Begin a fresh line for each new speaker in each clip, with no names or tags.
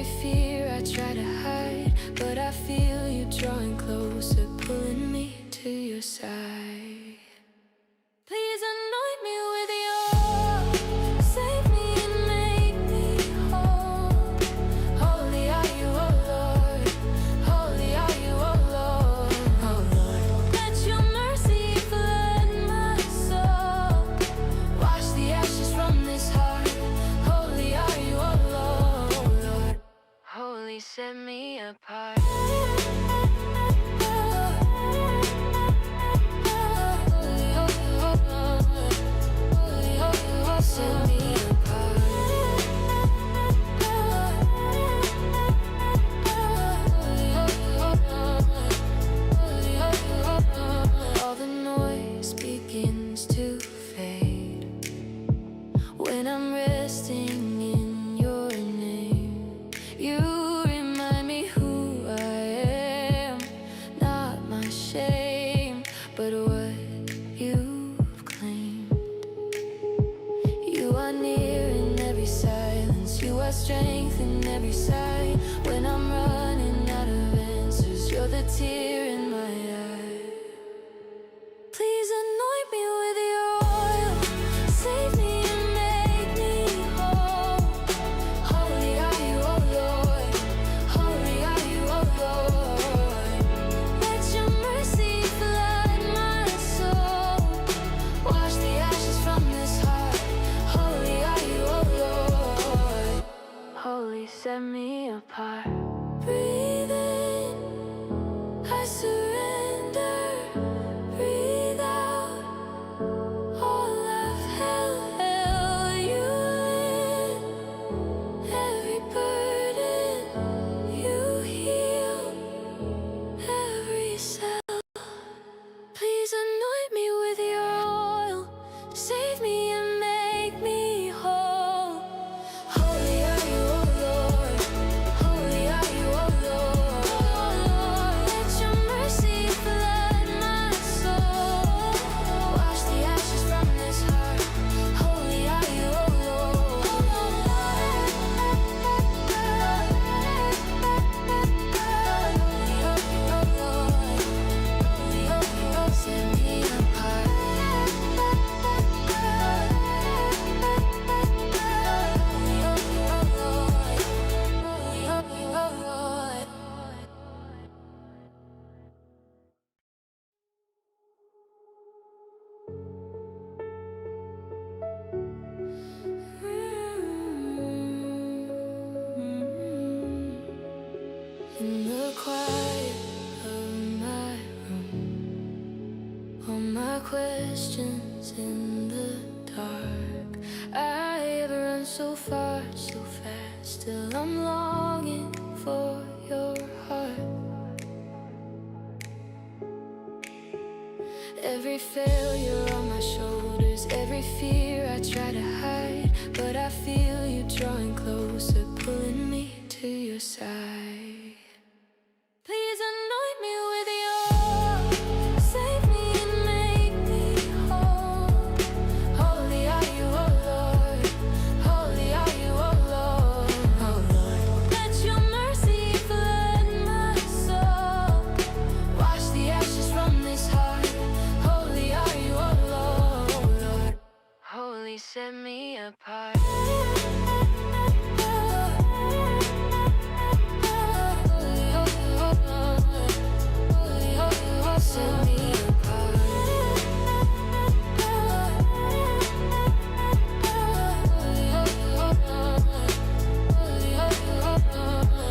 every fear I try to hide, but I feel you drawing closer, pulling me to your side. Please anoint me with your oil, save me and make me whole. Holy are you, oh Lord, holy are you, oh Lord, oh Lord. Let your mercy flood my soul, wash the ashes from this heart. Holy are you, oh Lord, holy set me apart. Set me apart. All the noise begins to fade when I'm resting in your name. You remind me who I am, not my shame, but what you've claimed. You are near in every silence, you are strength in every sigh. When I'm running out of answers, you're the tear in my eye. Please anoint me with your oil, save me and make me whole. Holy are you, oh Lord, holy are you, oh Lord. Let your mercy flood my soul, wash the ashes from this heart. Holy are you, oh Lord, holy set me apart. Breathe in, I surrender. Breathe out, all I've held you in. Every burden you heal, every cell. Please anoint me with your oil, save me and make me whole. Holy are you, oh Lord, holy are you, oh Lord. Let your mercy flood my soul, wash the ashes from this heart. Holy are you, oh Lord. Set me apart. In the quiet of my room, all my questions in the dark. I ever run so far, so fast, still I'm longing for your heart. Every failure on my shoulders, every fear I try to hide, but I feel you drawing closer, pulling me to your side. Please anoint me with your oil, save me and make me whole. Holy are you, oh Lord, holy are you, oh Lord, oh Lord. Let your mercy flood my soul, wash the ashes from this heart. Holy are you, oh Lord, holy set me apart. Set me apart.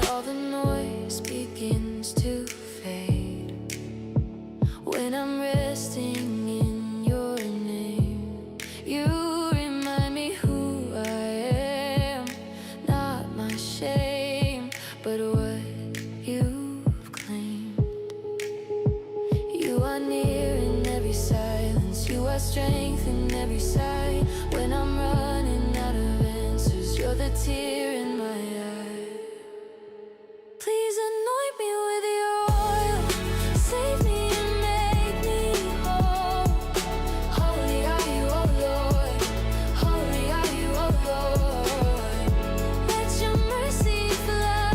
All the noise begins to fade when I'm resting in your name. You remind me who I am, not my shame, but what you've claimed. You are near in every silence, you are strength in every sigh. When I'm running out of answers, you're the tear in my eye. Please anoint me with your oil, save me and make me whole. Holy are you, oh Lord, holy are you, oh Lord. Let your mercy flood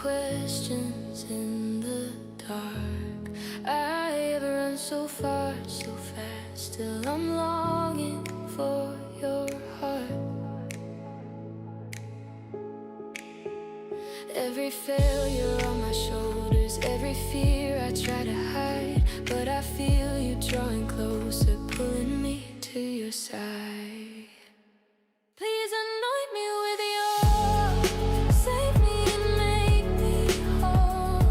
questions in the dark. I ever run so far, so fast. Still I'm longing for your heart. Every failure on my shoulders, every fear I try to hide, but I feel you drawing closer, pulling me to your side. Please anoint me with your love, save me and make me whole.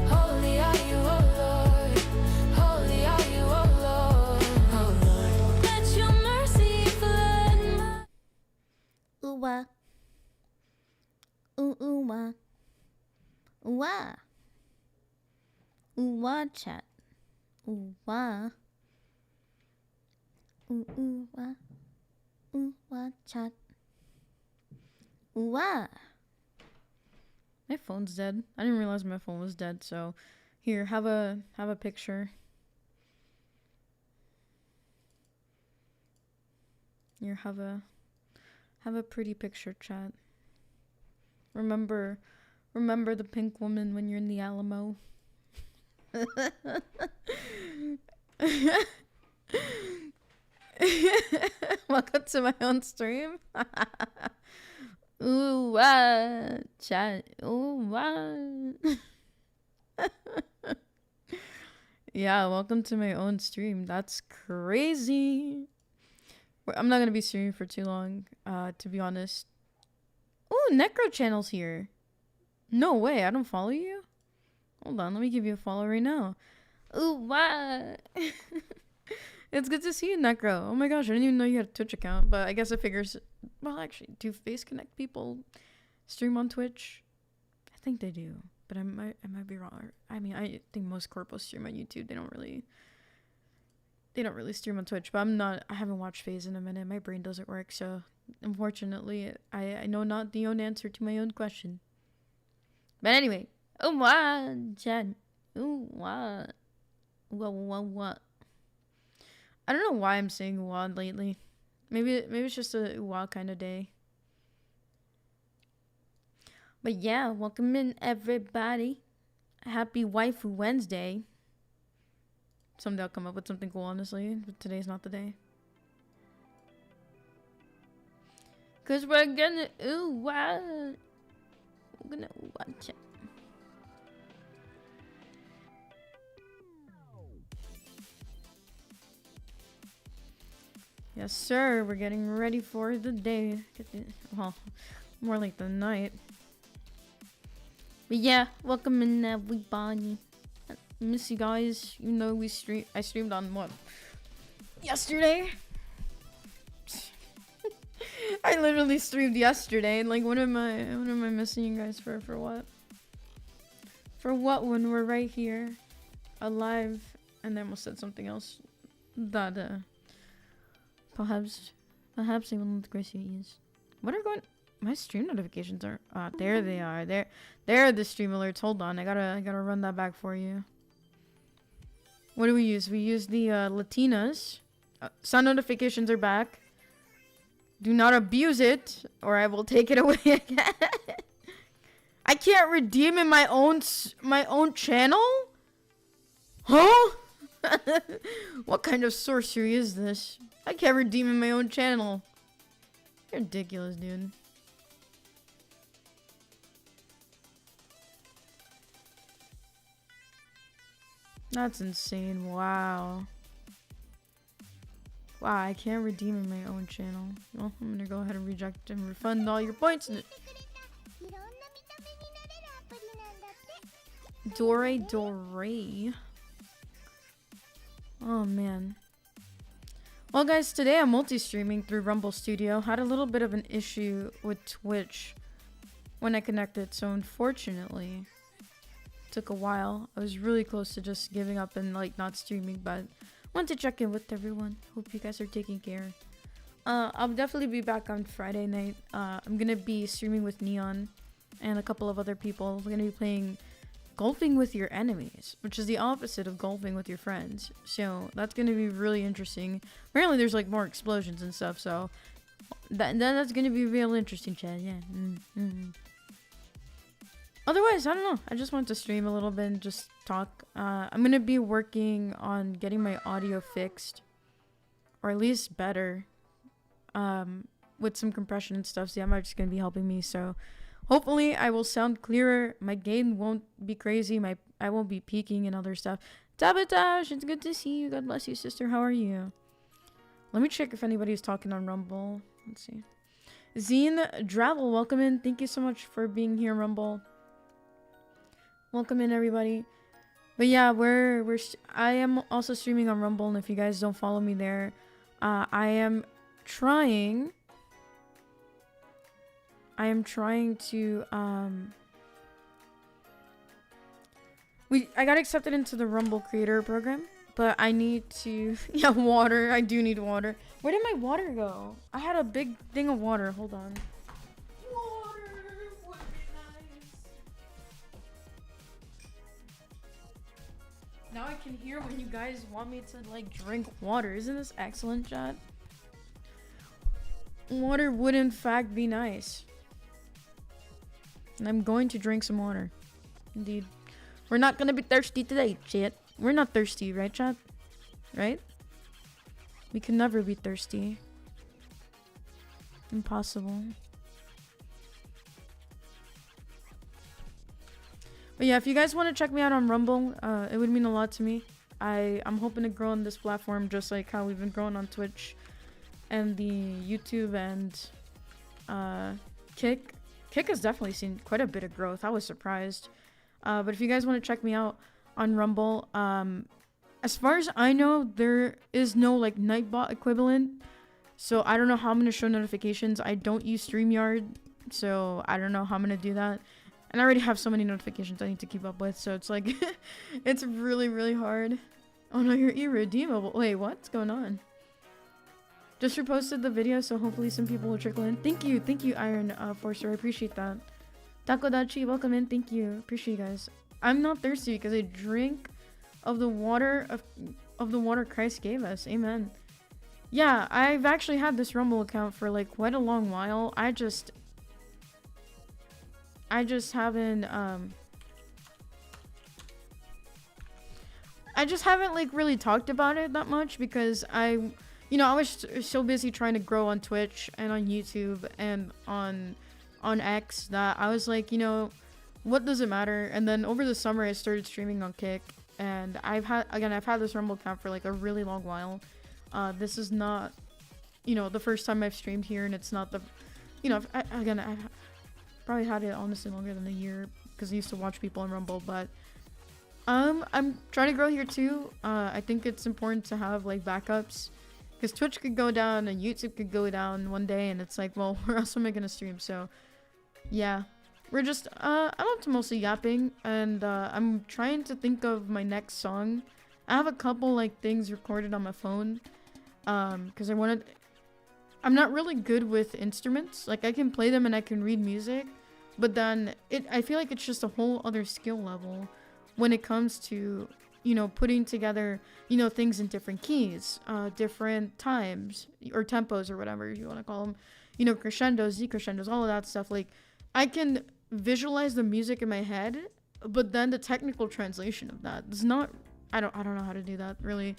Holy are you, oh Lord, holy are you, oh Lord, oh Lord. Let your mercy flood my...
Ooh-wah. Ooh-wah. Ooh-wah. Ooh-wah chat. Ooh-wah. Ooh-wah. Ooh-wah chat. Ooh-wah. My phone's dead. I didn't realize my phone was dead, so here, have a picture. Here, have a pretty picture, chat. Remember the pink woman when you're in the Alamo. Welcome to my own stream. Ooh, chat. Ooh, yeah, welcome to my own stream. That's crazy. I'm not gonna be streaming for too long, to be honest. Ooh, Necro Channel's here. No way, I don't follow you? Hold on, let me give you a follow right now. Ooh, what? It's good to see you, Necro. Oh my gosh, I didn't even know you had a Twitch account, but I guess it figures... Well, actually, do Face Connect people stream on Twitch? I think they do, but I might be wrong. I mean, I think most corpos stream on YouTube. They don't really stream on Twitch, but I haven't watched FaZe in a minute. My brain doesn't work, so unfortunately, I know not the own answer to my own question. But anyway, oh what, Jen? Oh what? What? I don't know why I'm saying "wad" lately. Maybe it's just a "wad" kind of day. But yeah, welcome in everybody. Happy Waifu Wednesday. Someday I'll come up with something cool, honestly, but today's not the day. Cause we're gonna wad. We're gonna watch it. Yes, sir. We're getting ready for the day. Well, more like the night. But yeah, welcome in everybody. I miss you guys. You know, I streamed on what? Yesterday? I literally streamed yesterday. Like, what am I missing you guys for what? For what when we're right here, alive, and then we'll said something else that perhaps I will not grace you use. What are going? My stream notifications are there they are. There are the stream alerts. Hold on, I gotta run that back for you. What do we use? We use the Latinas. Sun notifications are back. Do not abuse it, or I will take it away again. I can't redeem in my own channel? Huh? What kind of sorcery is this? I can't redeem in my own channel. You're ridiculous, dude. That's insane. Wow. Wow, I can't redeem in my own channel. Well, I'm gonna go ahead and reject and refund all your points. Dore. Oh, man. Well, guys, today I'm multi-streaming through Rumble Studio. Had a little bit of an issue with Twitch when I connected, so unfortunately, it took a while. I was really close to just giving up and, like, not streaming, but wanted to check in with everyone. Hope you guys are taking care. I'll definitely be back on Friday night. I'm gonna be streaming with Neon and a couple of other people. We're gonna be playing Golfing with Your Enemies, which is the opposite of golfing with your friends. So that's gonna be really interesting. Apparently there's like more explosions and stuff, so that's gonna be real interesting, Chad. Yeah. Otherwise, I don't know. I just want to stream a little bit and just talk. I'm gonna be working on getting my audio fixed, or at least better, with some compression and stuff. So yeah, I'm just gonna be helping me. So hopefully, I will sound clearer. My gain won't be crazy. I won't be peaking and other stuff. Sabotage, it's good to see you. God bless you, sister. How are you? Let me check if anybody's talking on Rumble. Let's see. Zine Dravel, welcome in. Thank you so much for being here, Rumble. Welcome in, everybody. But yeah, I am also streaming on Rumble, and if you guys don't follow me there, I am trying to I got accepted into the Rumble Creator program, but I need to water. I do need water. Where did my water go? I had a big thing of water. Hold on. Water would be nice. Now I can hear when you guys want me to like drink water. Isn't this excellent, chat? Water would in fact be nice. And I'm going to drink some water. Indeed. We're not gonna be thirsty today, chat. We're not thirsty, right, chat? Right? We can never be thirsty. Impossible. But yeah, if you guys want to check me out on Rumble, it would mean a lot to me. I'm hoping to grow on this platform just like how we've been growing on Twitch and the YouTube and Kick. Kick has definitely seen quite a bit of growth. I was surprised. But if you guys want to check me out on Rumble, as far as I know, there is no like Nightbot equivalent. So I don't know how I'm going to show notifications. I don't use StreamYard, so I don't know how I'm going to do that. And I already have so many notifications I need to keep up with, so it's like, it's really, really hard. Oh no, you're irredeemable. Wait, what's going on? Just reposted the video, so hopefully some people will trickle in. Thank you, Iron Forcer. I appreciate that. Takodachi, welcome in. Thank you. Appreciate you guys. I'm not thirsty because I drink of the water of the water Christ gave us. Amen. Yeah, I've actually had this Rumble account for like quite a long while. I just haven't like really talked about it that much because I was so busy trying to grow on Twitch and on YouTube and on X that I was like, what does it matter? And then over the summer I started streaming on Kick, and I've had this Rumble account for like a really long while. This is not the first time I've streamed here, and it's not the I've probably had it honestly longer than a year because I used to watch people on Rumble, but I'm trying to grow here too. I think it's important to have like backups because Twitch could go down and YouTube could go down one day, and it's like, well, where else am I gonna stream? So yeah, we're just I'm up to mostly yapping, and I'm trying to think of my next song. I have a couple like things recorded on my phone because I'm not really good with instruments. Like I can play them and I can read music, but then I feel like it's just a whole other skill level when it comes to putting together things in different keys, different times or tempos or whatever you want to call them, crescendos, decrescendos, all of that stuff. Like I can visualize the music in my head, but then the technical translation of that is not. I don't know how to do that really.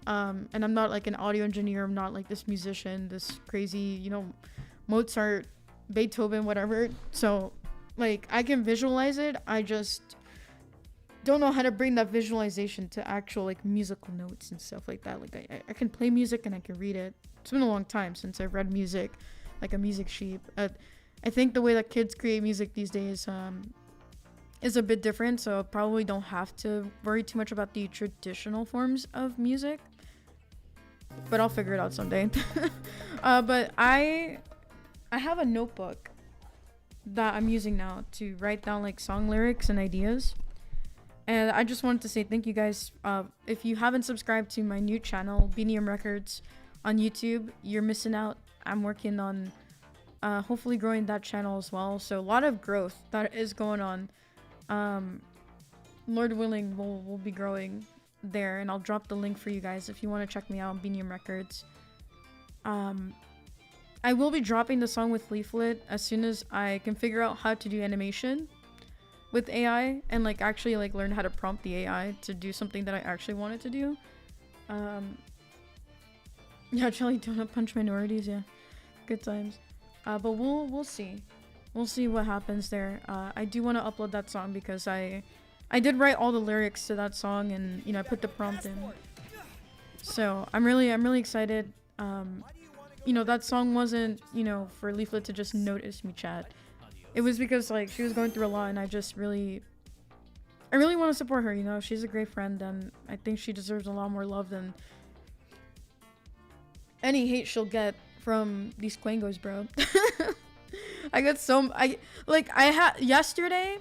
And I'm not like an audio engineer. I'm not like this musician, this crazy, Mozart, Beethoven, whatever. So like I can visualize it. I just don't know how to bring that visualization to actual like musical notes and stuff like that. Like I can play music and I can read it. It's been a long time since I've read music, like a music sheet. I think the way that kids create music these days is a bit different, so I probably don't have to worry too much about the traditional forms of music. But I'll figure it out someday. But I have a notebook that I'm using now to write down like song lyrics and ideas. And I just wanted to say thank you guys. If you haven't subscribed to my new channel, Beanium Records, on YouTube, you're missing out. I'm working on hopefully growing that channel as well. So a lot of growth that is going on. Lord willing, we'll be growing there, and I'll drop the link for you guys if you want to check me out on Beanium Records. I will be dropping the song with Leaflet as soon as I can figure out how to do animation. with AI and like actually like learn how to prompt the AI to do something that I actually wanted to do. Yeah, Charlie Donut Punch minorities, yeah. Good times. But we'll see. We'll see what happens there. I do want to upload that song because I did write all the lyrics to that song, and you know I put the prompt in. So I'm really excited. You know, that song wasn't, you know, for Leaflet to just notice me, chat. It was because like she was going through a lot, and I really want to support her. You know, she's a great friend, and I think she deserves a lot more love than any hate she'll get from these Quangos, bro. Yesterday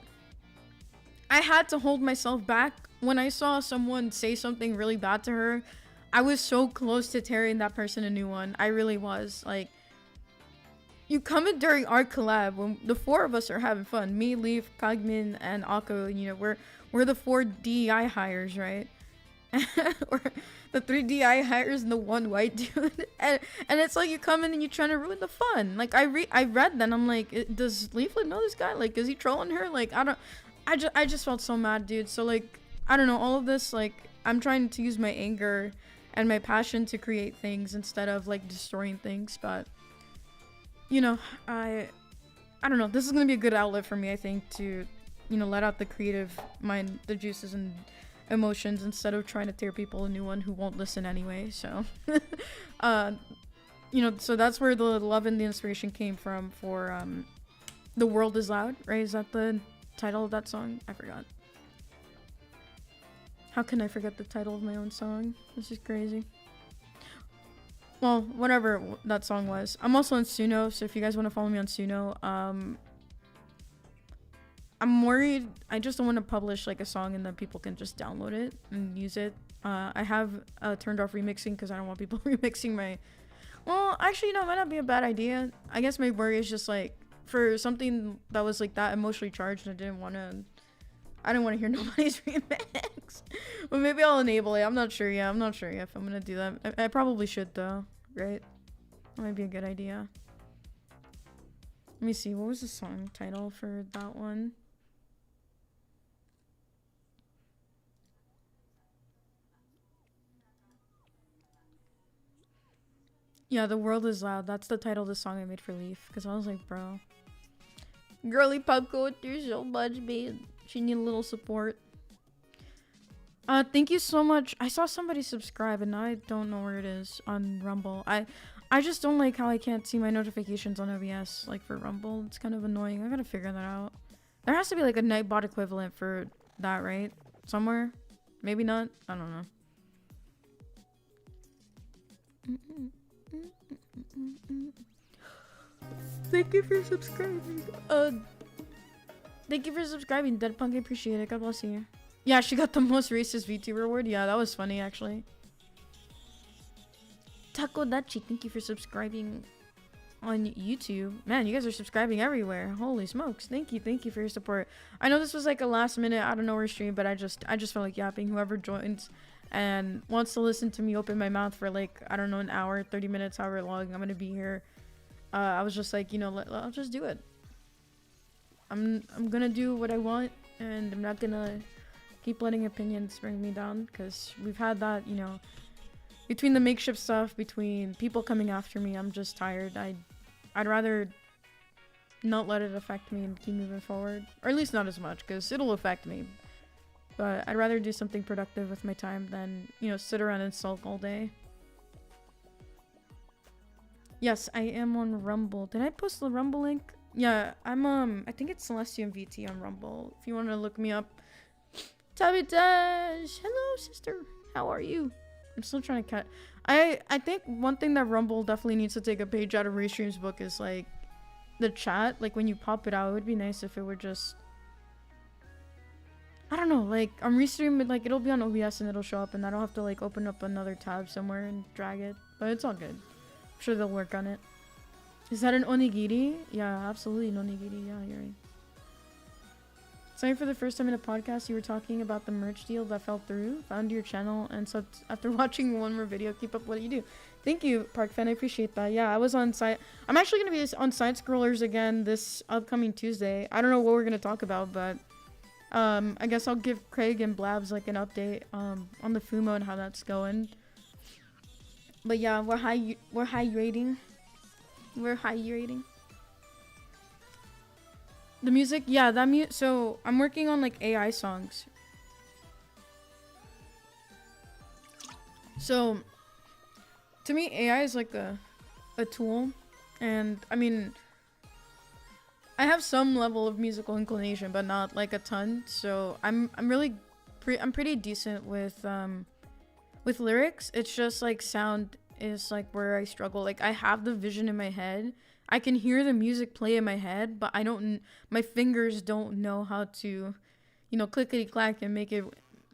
I had to hold myself back when I saw someone say something really bad to her. I was so close to tearing that person a new one. I really was. Like, you come in during our collab when the four of us are having fun. Me, Leaf, Kagmin, and Akko. You know, we're the 4 DI hires, right? Or the 3 DI hires and the 1 white dude. And it's like you come in and you're trying to ruin the fun. Like I read that and I'm like, does Leaflet know this guy? Like, is he trolling her? Like, I just felt so mad, dude. So like, I don't know, all of this, like, I'm trying to use my anger and my passion to create things instead of like destroying things. But you know, I don't know, this is gonna be a good outlet for me, I think, to, you know, let out the creative mind, the juices and emotions, instead of trying to tear people a new one who won't listen anyway. So you know, so that's where the love and the inspiration came from for The World Is Loud, right? Is that the title of that song? I forgot. How can I forget the title of my own song? This is crazy. Well, whatever that song was. I'm also on Suno, so if you guys want to follow me on Suno, I'm worried. I just don't want to publish like a song and then people can just download it and use it. I have turned off remixing because I don't want people remixing my... Well, actually, no, it might not be a bad idea. I guess my worry is just like, for something that was like that emotionally charged, I didn't want to hear nobody's remix. But maybe I'll enable it. I'm not sure yet. I'm not sure yet if I'm gonna do that. I probably should though, right? That might be a good idea. Let me see. What was the song title for that one? Yeah, The World Is Loud. That's the title of the song I made for Leaf. Because I was like, bro, girly pop going through so much, man. She need a little support. Thank you so much. I saw somebody subscribe and now I don't know where it is on Rumble. I just don't like how I can't see my notifications on OBS, like for Rumble. It's kind of annoying. I gotta figure that out. There has to be like a Nightbot equivalent for that, right? Somewhere? Maybe not. I don't know. Thank you for subscribing. Thank you for subscribing, Deadpunk. I appreciate it. God bless you. Yeah, she got the most racist VTuber award. Yeah, that was funny, actually. Takodachi, thank you for subscribing on YouTube. Man, you guys are subscribing everywhere. Holy smokes. Thank you for your support. I know this was like a last minute out of nowhere stream, but I just felt like yapping. Whoever joins and wants to listen to me open my mouth for like, I don't know, an hour, 30 minutes, however long I'm gonna be here. I was just like, you know, I'll just do it. I'm gonna do what I want, and I'm not gonna keep letting opinions bring me down, because we've had that, you know, between the makeshift stuff, between people coming after me. I'm just tired. I'd rather not let it affect me and keep moving forward, or at least not as much, because it'll affect me, but I'd rather do something productive with my time than, you know, sit around and sulk all day. Yes, I am on Rumble. Did I post the Rumble link? Yeah, I'm I think it's Celestium VT on Rumble. If you want to look me up. Tabby Dash! Hello, sister. How are you? I'm still trying to cut. I think one thing that Rumble definitely needs to take a page out of Restream's book is like the chat. Like when you pop it out, it would be nice if it were just, I don't know, like on Restream, like it'll be on OBS and it'll show up, and I don't have to like open up another tab somewhere and drag it. But it's all good. I'm sure they'll work on it. Is that an onigiri? Yeah, absolutely an onigiri. Yeah, you're right. Sorry for the first time in a podcast you were talking about the merch deal that fell through. Found your channel, and so after watching one more video, keep up what you do. Thank you, Park Fan. I appreciate that. Yeah, I was on site. I'm actually going to be on Side Scrollers again this upcoming Tuesday. I don't know what we're going to talk about, but I guess I'll give Craig and Blabs like an update on the Fumo and how that's going. But yeah, we're high rating. We're high rating. The music, yeah, so I'm working on like AI songs. So to me, AI is like a tool, and I mean, I have some level of musical inclination, but not like a ton. So I'm pretty decent with lyrics. It's just like sound is like where I struggle. Like I have the vision in my head. I can hear the music play in my head, but my fingers don't know how to, clickety clack and make it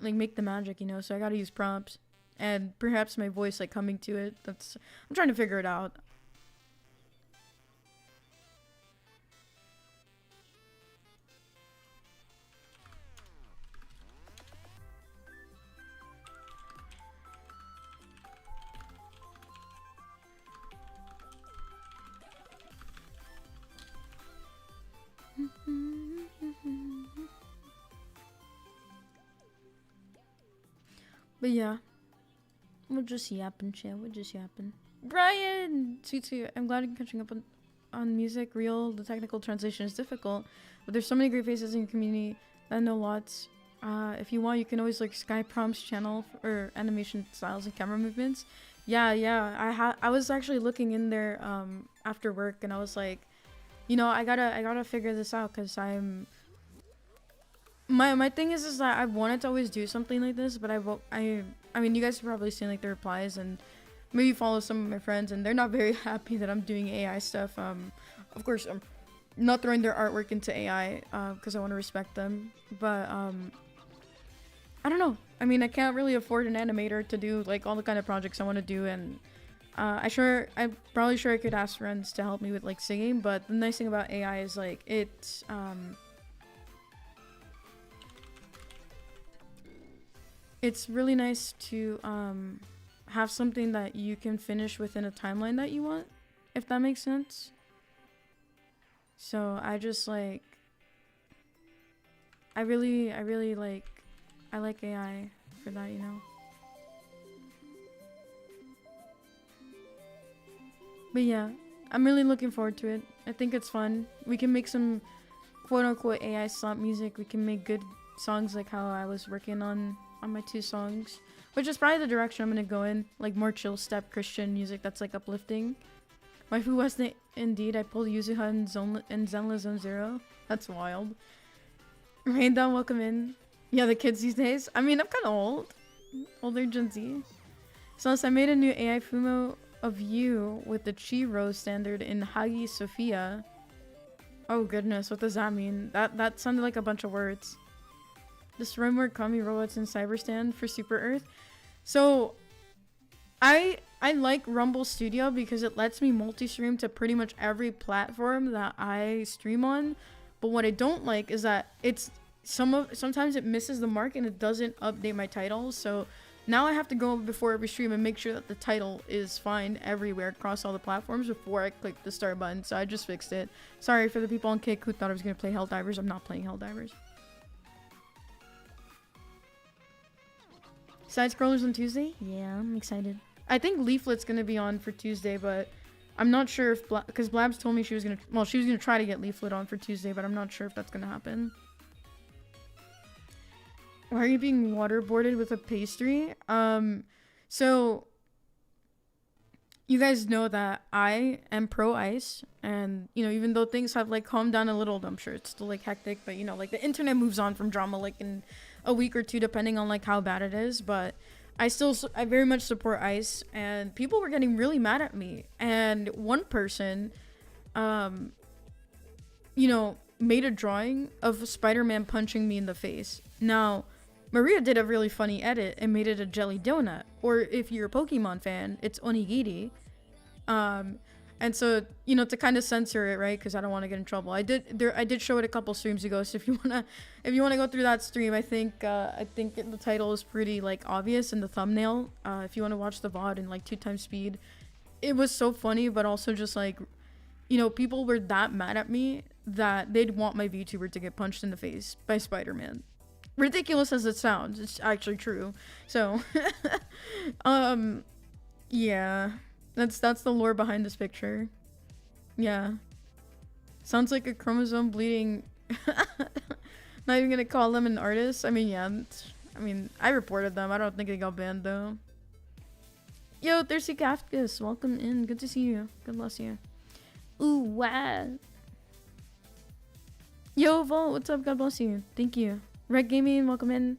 like make the magic, So I got to use prompts and perhaps my voice like coming to it. I'm trying to figure it out. But yeah, we're just yapping, chat. We're just yapping. Brian, sweet. I'm glad you're catching up on music. The technical translation is difficult, but there's so many great faces in your community that know lots. If you want, you can always like Sky Prompts channel or animation styles and camera movements. Yeah. I was actually looking in there after work, and I was like, I gotta figure this out because my thing is that I wanted to always do something like this, but I mean, you guys have probably seen like the replies and maybe follow some of my friends, and they're not very happy that I'm doing AI stuff. Of course, I'm not throwing their artwork into AI because I want to respect them, but I don't know. I mean, I can't really afford an animator to do like all the kind of projects I want to do, and I'm probably sure I could ask friends to help me with like singing. But the nice thing about AI is like it's really nice to have something that you can finish within a timeline that you want, if that makes sense. So I just like I like AI for that, But yeah, I'm really looking forward to it. I think it's fun. We can make some quote-unquote AI slap music. We can make good songs like how I was working on my 2 songs, which is probably the direction I'm gonna go in, like more chill step Christian music that's like uplifting. Waifu was the indeed. I pulled Yuzuha in Zenla Zone Zero. That's wild. Rain down, welcome in. Yeah, the kids these days. I mean, I'm kind of older Gen Z. So I made a new AI Fumo of you with the Chi Rose standard in Hagi Sophia. Oh goodness, what does that mean? That sounded like a bunch of words. This framework Kami robots in Cyberstand for Super Earth. So I like Rumble Studio because it lets me multi-stream to pretty much every platform that I stream on. But what I don't like is that sometimes it misses the mark and it doesn't update my titles. So now I have to go before every stream and make sure that the title is fine everywhere across all the platforms before I click the start button. So I just fixed it. Sorry for the people on Kick who thought I was going to play Helldivers. I'm not playing Helldivers. Side scrollers on Tuesday? Yeah, I'm excited. I think Leaflet's gonna be on for Tuesday, but I'm not sure if because Blabs told me she was gonna try to get Leaflet on for Tuesday, but I'm not sure if that's gonna happen. Why are you being waterboarded with a pastry? So you guys know that I am pro ice, and even though things have like calmed down a little, I'm sure it's still like hectic, but like the internet moves on from drama like in a week or 2 depending on like how bad it is. But I very much support ice, and people were getting really mad at me, and one person made a drawing of Spider-Man punching me in the face. Now Maria did a really funny edit and made it a jelly donut, or if you're a Pokemon fan, it's onigiri. And so to kind of censor it, right, because I don't want to get in trouble. I did show it a couple streams ago, so if you wanna go through that stream, I think the title is pretty like obvious in the thumbnail. If you want to watch the VOD in like 2 times speed, it was so funny, but also just like you know, people were that mad at me that they'd want my VTuber to get punched in the face by Spider-Man. Ridiculous as it sounds, it's actually true. So, yeah, that's the lore behind this picture. Yeah, sounds like a chromosome bleeding. Not even gonna call them an artist. I mean, yeah. I mean, I reported them. I don't think they got banned though. Yo, Thirsty Kafkas, welcome in. Good to see you. God bless you. Ooh, wow. Yo, Vol, what's up? God bless you. Thank you. Red Gaming, welcome in.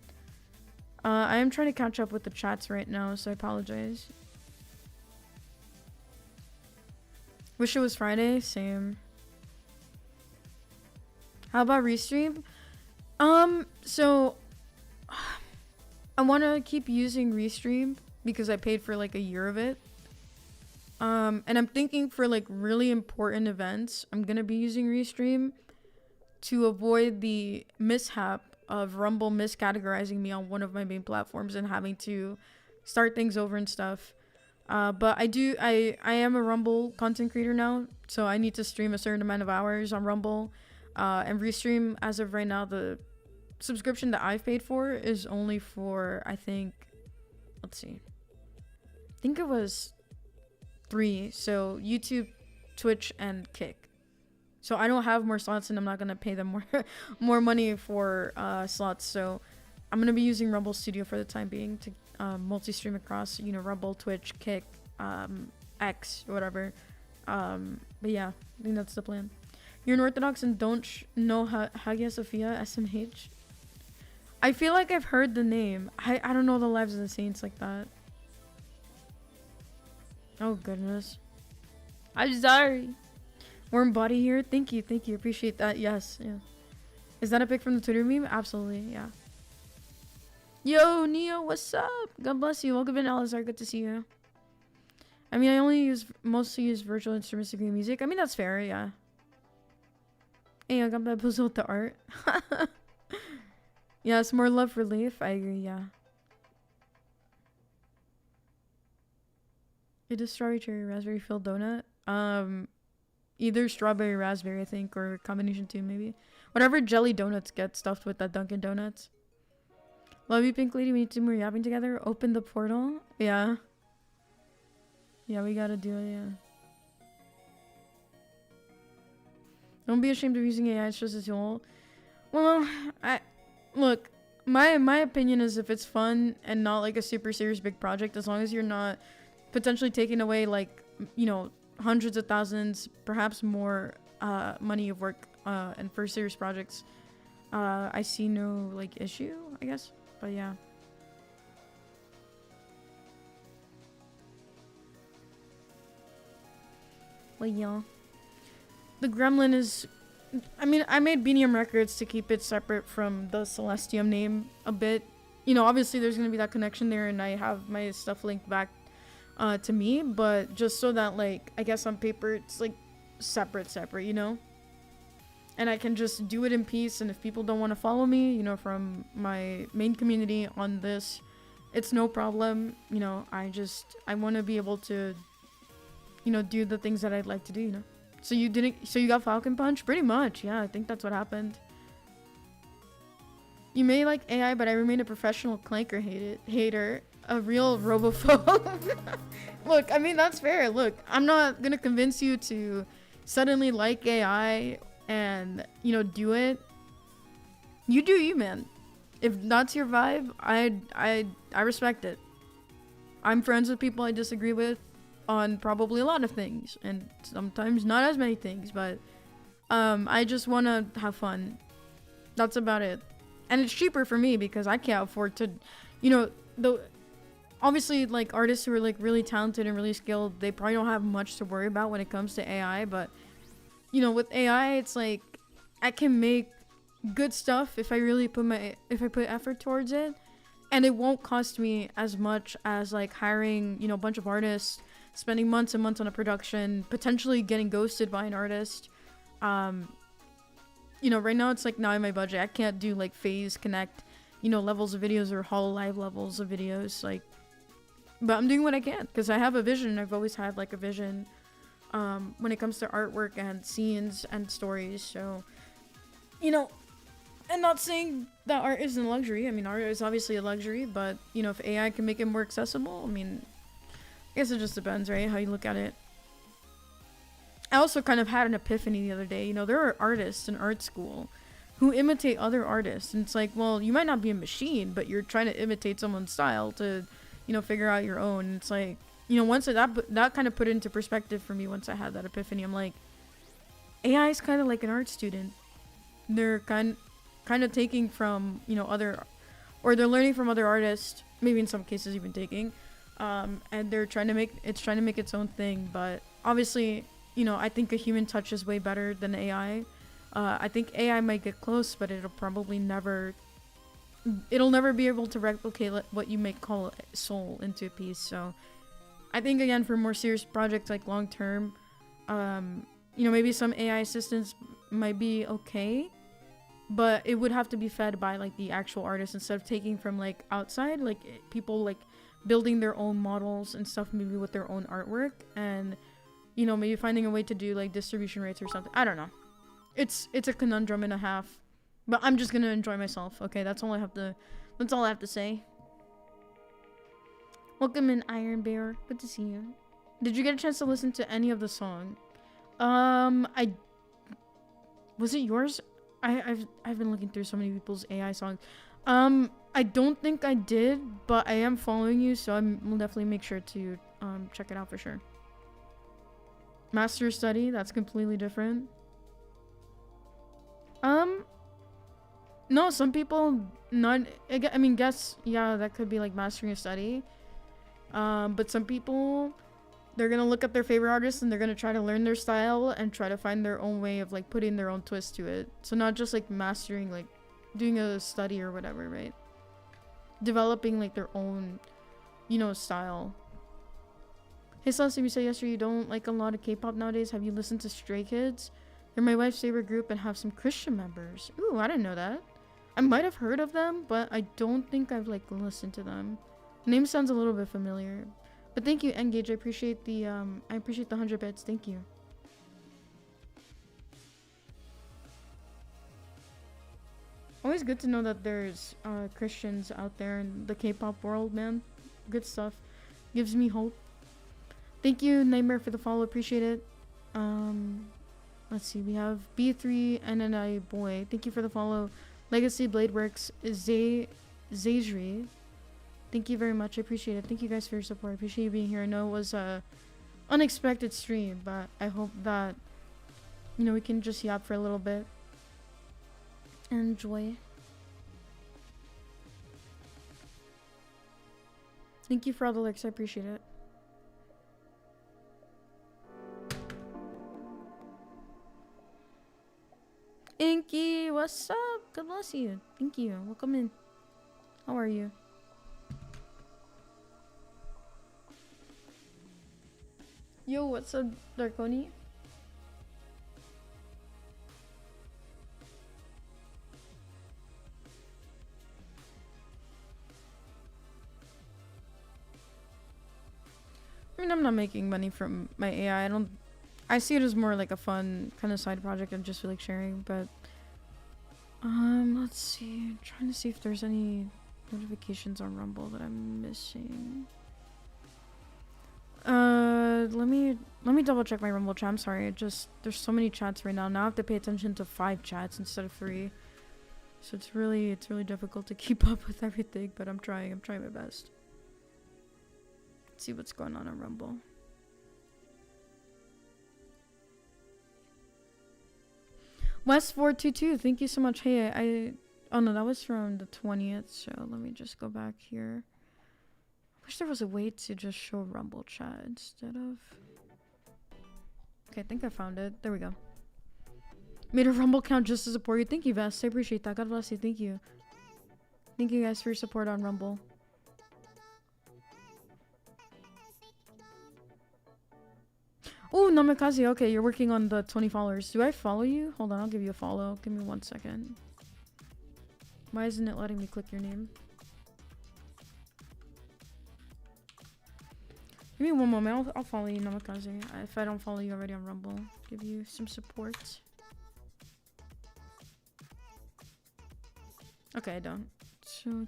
I am trying to catch up with the chats right now, so I apologize. Wish it was Friday. Same. How about Restream? So I want to keep using Restream because I paid for like a year of it. And I'm thinking for like really important events, I'm gonna be using Restream to avoid the mishap of Rumble miscategorizing me on one of my main platforms and having to start things over and stuff. But I am a Rumble content creator now, so I need to stream a certain amount of hours on Rumble. And Restream, as of right now, the subscription that I've paid for is only for, I think, let's see. I think it was 3. So YouTube, Twitch, and Kick. So I don't have more slots, and I'm not gonna pay them more money for slots. So I'm gonna be using Rumble Studio for the time being to multi-stream across, you know, Rumble, Twitch, Kick, X, whatever. But yeah, I think that's the plan. You're an Orthodox and don't know Hagia Sophia SMH. I feel like I've heard the name. I don't know the lives of the saints like that. Oh goodness. I'm sorry. Warm body here. Thank you. Appreciate that. Yes. Yeah. Is that a pic from the Twitter meme? Absolutely. Yeah. Yo, Neo, what's up? God bless you. Welcome in, Alizar. Good to see you. I mean, I mostly use virtual instruments to create music. I mean, that's fair. Yeah. Hey, I got that puzzle with the art. Yeah, it's more love for Leaf. I agree. Yeah. It is strawberry, cherry, raspberry filled donut. Either strawberry, raspberry, I think, or combination 2 maybe. Whatever jelly donuts get stuffed with that Dunkin' Donuts. Love you, Pink Lady. We need to do more yapping together. Open the portal. Yeah. Yeah, we gotta do it. Yeah. Don't be ashamed of using AI. It's just a tool. Well, look. My opinion is if it's fun and not like a super serious big project, as long as you're not potentially taking away like, you know, hundreds of thousands, perhaps more money of work and for serious projects, I see no like issue, I guess. But yeah. Well, yeah. The Gremlin is, I mean, I made Beanium Records to keep it separate from the Celestium name a bit. You know, obviously there's going to be that connection there, and I have my stuff linked back to me, but just so that, like, I guess on paper it's, like, separate, you know? And I can just do it in peace, and if people don't want to follow me, you know, from my main community on this, it's no problem. You know, I want to be able to, you know, do the things that I'd like to do, you know? So you got Falcon Punch? Pretty much, yeah, I think that's what happened. You may like AI, but I remain a professional clanker hater. A real robophobe. Look, I mean, that's fair. Look, I'm not gonna convince you to suddenly like AI and, you know, do it. You do you, man. If that's your vibe, I respect it. I'm friends with people I disagree with on probably a lot of things, and sometimes not as many things, but I just want to have fun. That's about it. And it's cheaper for me because I can't afford to, you know, obviously, like, artists who are, like, really talented and really skilled, they probably don't have much to worry about when it comes to AI, but, you know, with AI, it's like, I can make good stuff if I really put effort towards it, and it won't cost me as much as, like, hiring, you know, a bunch of artists, spending months and months on a production, potentially getting ghosted by an artist. You know, right now it's, like, not in my budget. I can't do, like, Phase Connect, you know, levels of videos or Hololive levels of videos, like, but I'm doing what I can because I have a vision. I've always had like a vision when it comes to artwork and scenes and stories. So, you know, and not saying that art isn't a luxury. I mean, art is obviously a luxury, but, you know, if AI can make it more accessible, I mean, I guess it just depends, right? How you look at it. I also kind of had an epiphany the other day. You know, there are artists in art school who imitate other artists. And it's like, well, you might not be a machine, but you're trying to imitate someone's style to, you know, figure out your own. And it's like, you know, once that kind of put it into perspective for me once I had that epiphany. I'm like, AI is kind of like an art student. They're kind of taking from, you know, or they're learning from other artists, maybe in some cases even taking, and they're trying to make its own thing. But obviously, you know, I think a human touch is way better than AI. I think AI might get close, but it'll never be able to replicate what you might call soul into a piece. So I think, again, for more serious projects like long term, you know, maybe some AI assistants might be okay, but it would have to be fed by like the actual artist instead of taking from like outside, like people like building their own models and stuff, maybe with their own artwork, and, you know, maybe finding a way to do like distribution rates or something. I don't know. It's a conundrum and a half, but I'm just gonna enjoy myself. Okay, that's all I have to say. Welcome in, Iron Bear. Good to see you. Did you get a chance to listen to any of the song? Was it yours? I've been looking through so many people's AI songs. I don't think I did, but I am following you, so will definitely make sure to check it out for sure. Master study, that's completely different. No, some people not. I mean, guess yeah, that could be like mastering a study. But some people, they're gonna look at their favorite artists and they're gonna try to learn their style and try to find their own way of like putting their own twist to it. So not just like mastering, like doing a study or whatever, right? Developing like their own, you know, style. Hey Celeste, you said yesterday you don't like a lot of K-pop nowadays. Have you listened to Stray Kids? They're my wife's favorite group and have some Christian members. Ooh, I didn't know that. I might have heard of them, but I don't think I've like listened to them. Name sounds a little bit familiar. But thank you, Engage. I appreciate the 100 bits. Thank you. Always good to know that there's Christians out there in the K-pop world, man. Good stuff. Gives me hope. Thank you, Nightmare, for the follow. Appreciate it. Let's see. We have B3 NNI Boy. Thank you for the follow. Legacy Bladeworks Zazri. Thank you very much. I appreciate it. Thank you guys for your support. I appreciate you being here. I know it was a unexpected stream, but I hope that, you know, we can just yap for a little bit and enjoy. Thank you for all the likes. I appreciate it. Inky, what's up? God bless you. Thank you. Welcome in. How are you? Yo, what's up, Darkoni? I mean, I'm not making money from my AI. I see it as more like a fun kind of side project and just feel like sharing, but let's see. I'm trying to see if there's any notifications on Rumble that I'm missing. Let me double check my Rumble chat. I'm sorry. There's so many chats right now. Now I have to pay attention to 5 chats instead of 3. So it's really difficult to keep up with everything, but I'm trying my best. Let's see what's going on Rumble. West422, thank you so much. Hey, oh no, that was from the 20th, so let me just go back here. Wish there was a way to just show Rumble chat instead of... Okay, I think I found it. There we go. Made a Rumble count just to support you. Thank you, Vest. I appreciate that. God bless you. Thank you. Thank you guys for your support on Rumble. Oh, Namikaze. Okay, you're working on the 20 followers. Do I follow you? Hold on, I'll give you a follow. Give me 1 second. Why isn't it letting me click your name? Give me one moment. I'll follow you, Namikaze. If I don't follow you already on Rumble, give you some support. Okay, I don't. So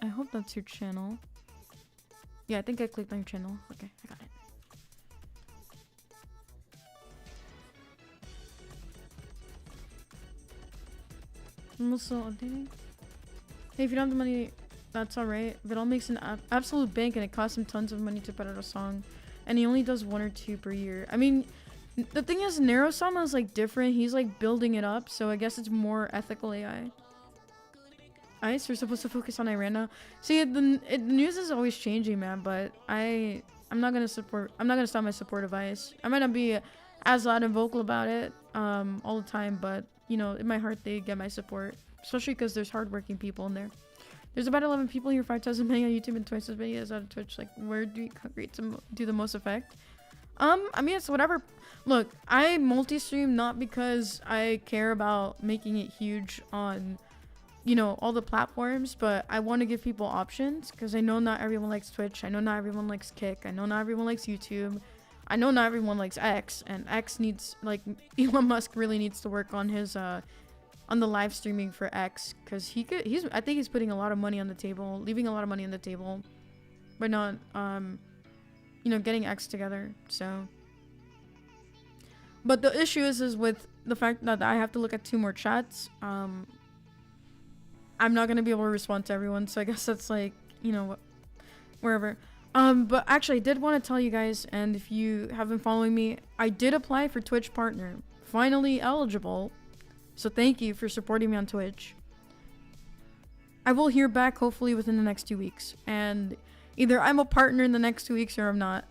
I hope that's your channel. Yeah, I think I clicked on your channel. Okay, I got it. I'm also updating. Hey, if you don't have the money, that's alright. Vidal makes an absolute bank and it costs him tons of money to put out a song. And he only does 1 or 2 per year. I mean, the thing is, Narosama is like different. He's like building it up, so I guess it's more ethical AI. Ice, we're supposed to focus on Iran now. See, the news is always changing, man. But I'm not gonna stop my support of Ice. I might not be as loud and vocal about it all the time, but you know, in my heart, they get my support, especially because there's hardworking people in there. There's about 11 people here, 5 times as many on YouTube and twice as many as on Twitch. Like, where do you congregate to do the most effect? I mean, it's whatever. Look, I multi-stream not because I care about making it huge on, you know, all the platforms, but I want to give people options because I know not everyone likes Twitch. I know not everyone likes Kick. I know not everyone likes YouTube. I know not everyone likes X, and X needs, like, Elon Musk really needs to work on his, on the live streaming for X, because I think he's putting a lot of money on the table, leaving a lot of money on the table, but not, you know, getting X together, so. But the issue is with the fact that I have to look at 2 more chats, I'm not going to be able to respond to everyone, so I guess that's like, you know, wherever. But actually, I did want to tell you guys, and if you have been following me, I did apply for Twitch Partner. Finally eligible. So thank you for supporting me on Twitch. I will hear back hopefully within the next 2 weeks. And either I'm a partner in the next 2 weeks or I'm not.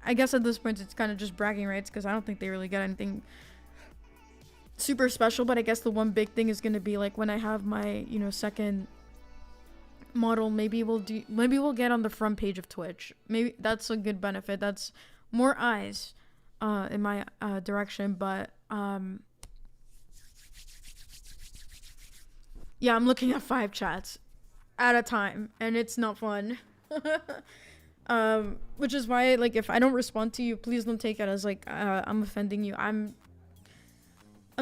I guess at this point it's kind of just bragging rights because I don't think they really get anything super special. But I guess the one big thing is going to be like when I have my, you know, second model, maybe we'll get on the front page of Twitch. Maybe that's a good benefit. That's more eyes in my direction. But yeah, I'm looking at 5 chats at a time and it's not fun. Which is why, like, if I don't respond to you, please don't take it as like I'm offending you. I'm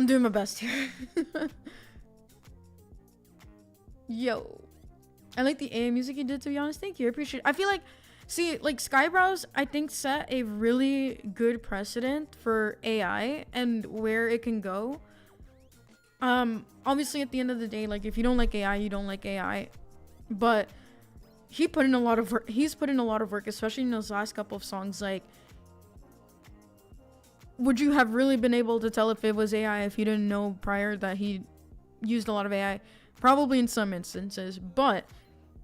doing my best here. Yo, I like the AI music you did, to be honest. Thank you. I appreciate it. I feel like, see, like, Skybrows, I think, set a really good precedent for AI and where it can go. Obviously, at the end of the day, like, if you don't like AI, you don't like AI. But he's put in a lot of work, especially in those last couple of songs. Like, would you have really been able to tell if it was AI if you didn't know prior that he used a lot of AI? Probably in some instances, but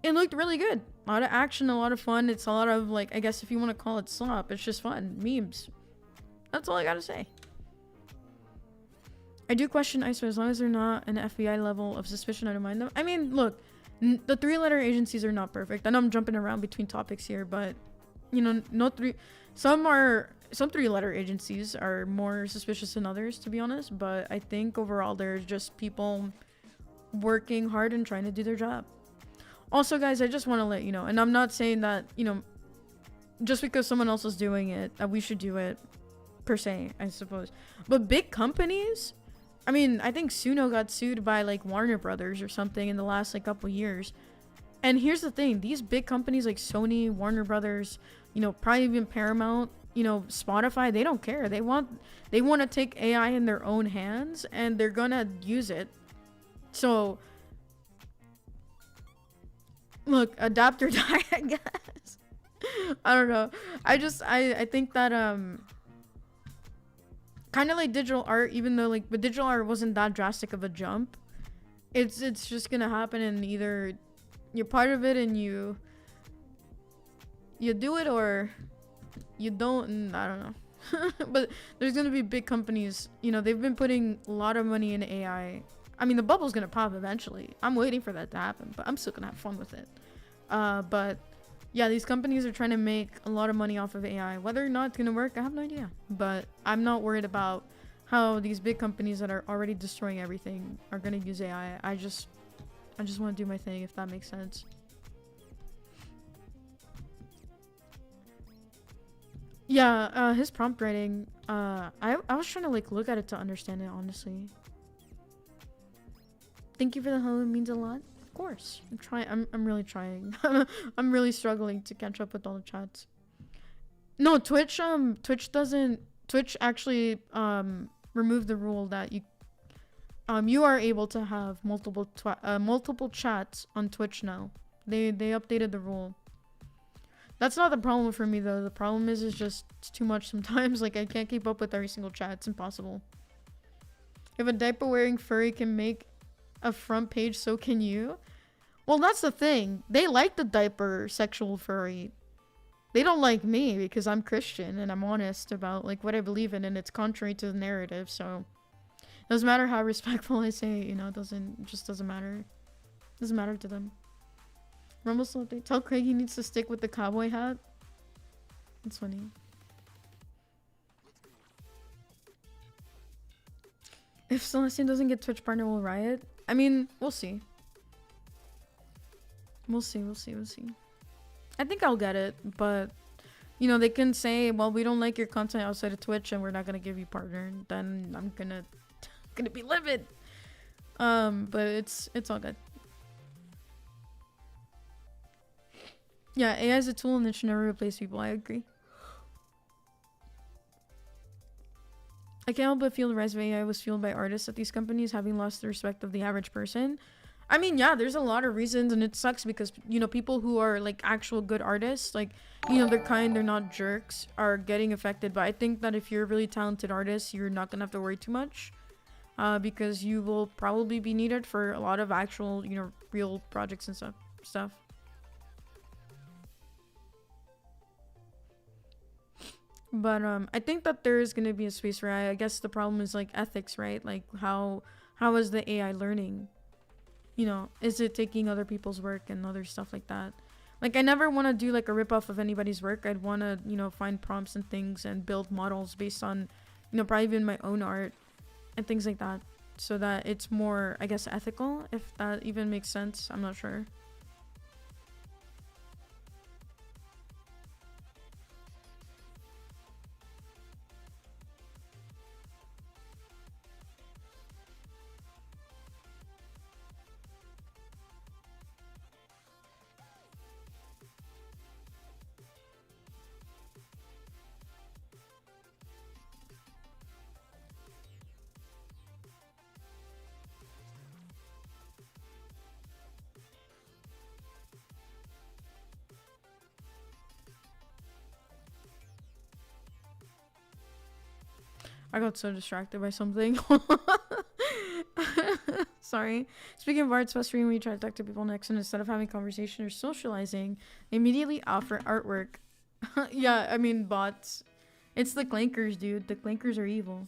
it looked really good. A lot of action, a lot of fun. It's a lot of, like, I guess if you want to call it slop, it's just fun. Memes. That's all I gotta say. I do question ISO as long as they're not an FBI level of suspicion. I don't mind them. I mean, look, the 3-letter agencies are not perfect. I know I'm jumping around between topics here, but, you know, some 3-letter agencies are more suspicious than others, to be honest. But I think overall there's just people working hard and trying to do their job. Also, guys, I just want to let you know, and I'm not saying that, you know, just because someone else is doing it, that we should do it per se, I suppose. But big companies, I mean, I think Suno got sued by like Warner Brothers or something in the last like couple years. And here's the thing, these big companies like Sony, Warner Brothers, you know, probably even Paramount, you know, Spotify, they don't care. They want to take AI in their own hands and they're gonna use it. So, look, adapt or die, I guess. I don't know. I think that, kind of like digital art, even though, like, but digital art wasn't that drastic of a jump. It's just gonna happen, and either you're part of it and you do it or you don't, and I don't know. But there's gonna be big companies, you know, they've been putting a lot of money in AI. I mean, the bubble's gonna pop eventually. I'm waiting for that to happen, but I'm still gonna have fun with it. But yeah, these companies are trying to make a lot of money off of AI. Whether or not it's gonna work, I have no idea. But I'm not worried about how these big companies that are already destroying everything are gonna use AI. I just want to do my thing, if that makes sense. Yeah, his prompt writing, I was trying to like look at it to understand it, honestly. Thank you for the hello, it means a lot. Of course. I'm really trying. I'm really struggling to catch up with all the chats. No, Twitch actually removed the rule that you are able to have multiple chats on Twitch now. They updated the rule. That's not the problem for me though. The problem is just it's too much sometimes. Like I can't keep up with every single chat. It's impossible. If a diaper wearing furry can make a front page, so can you. Well, that's the thing. They like the diaper sexual furry. They don't like me because I'm Christian and I'm honest about like what I believe in, and it's contrary to the narrative. So it doesn't matter how respectful I say it, you know, it just doesn't matter. It doesn't matter to them. Rumble still update. Tell Craig he needs to stick with the cowboy hat. That's funny. If Celestian doesn't get Twitch partner, we'll riot. I mean, we'll see. We'll see. I think I'll get it, but you know, they can say, well, we don't like your content outside of Twitch and we're not gonna give you partner. Then I'm gonna be livid. But it's all good. Yeah, AI is a tool and it should never replace people. I agree. I can't help but feel the rise of AI was fueled by artists at these companies having lost the respect of the average person. I mean, yeah, there's a lot of reasons, and it sucks because, you know, people who are like actual good artists, like, you know, they're kind, they're not jerks, are getting affected. But I think that if you're a really talented artist, you're not gonna have to worry too much, because you will probably be needed for a lot of actual, you know, real projects and stuff. But I think that there is gonna be a space for AI. I guess the problem is like ethics, right? Like how is the AI learning? You know, is it taking other people's work and other stuff like that? Like I never want to do like a ripoff of anybody's work. I'd want to, you know, find prompts and things and build models based on, you know, probably even my own art and things like that, so that it's more, I guess, ethical, if that even makes sense. I'm not sure. I got so distracted by something. Sorry. Speaking of art, it's frustrating when you try to talk to people next, and instead of having conversation or socializing, they immediately offer artwork. Yeah, I mean bots. It's the clankers, dude. The clankers are evil.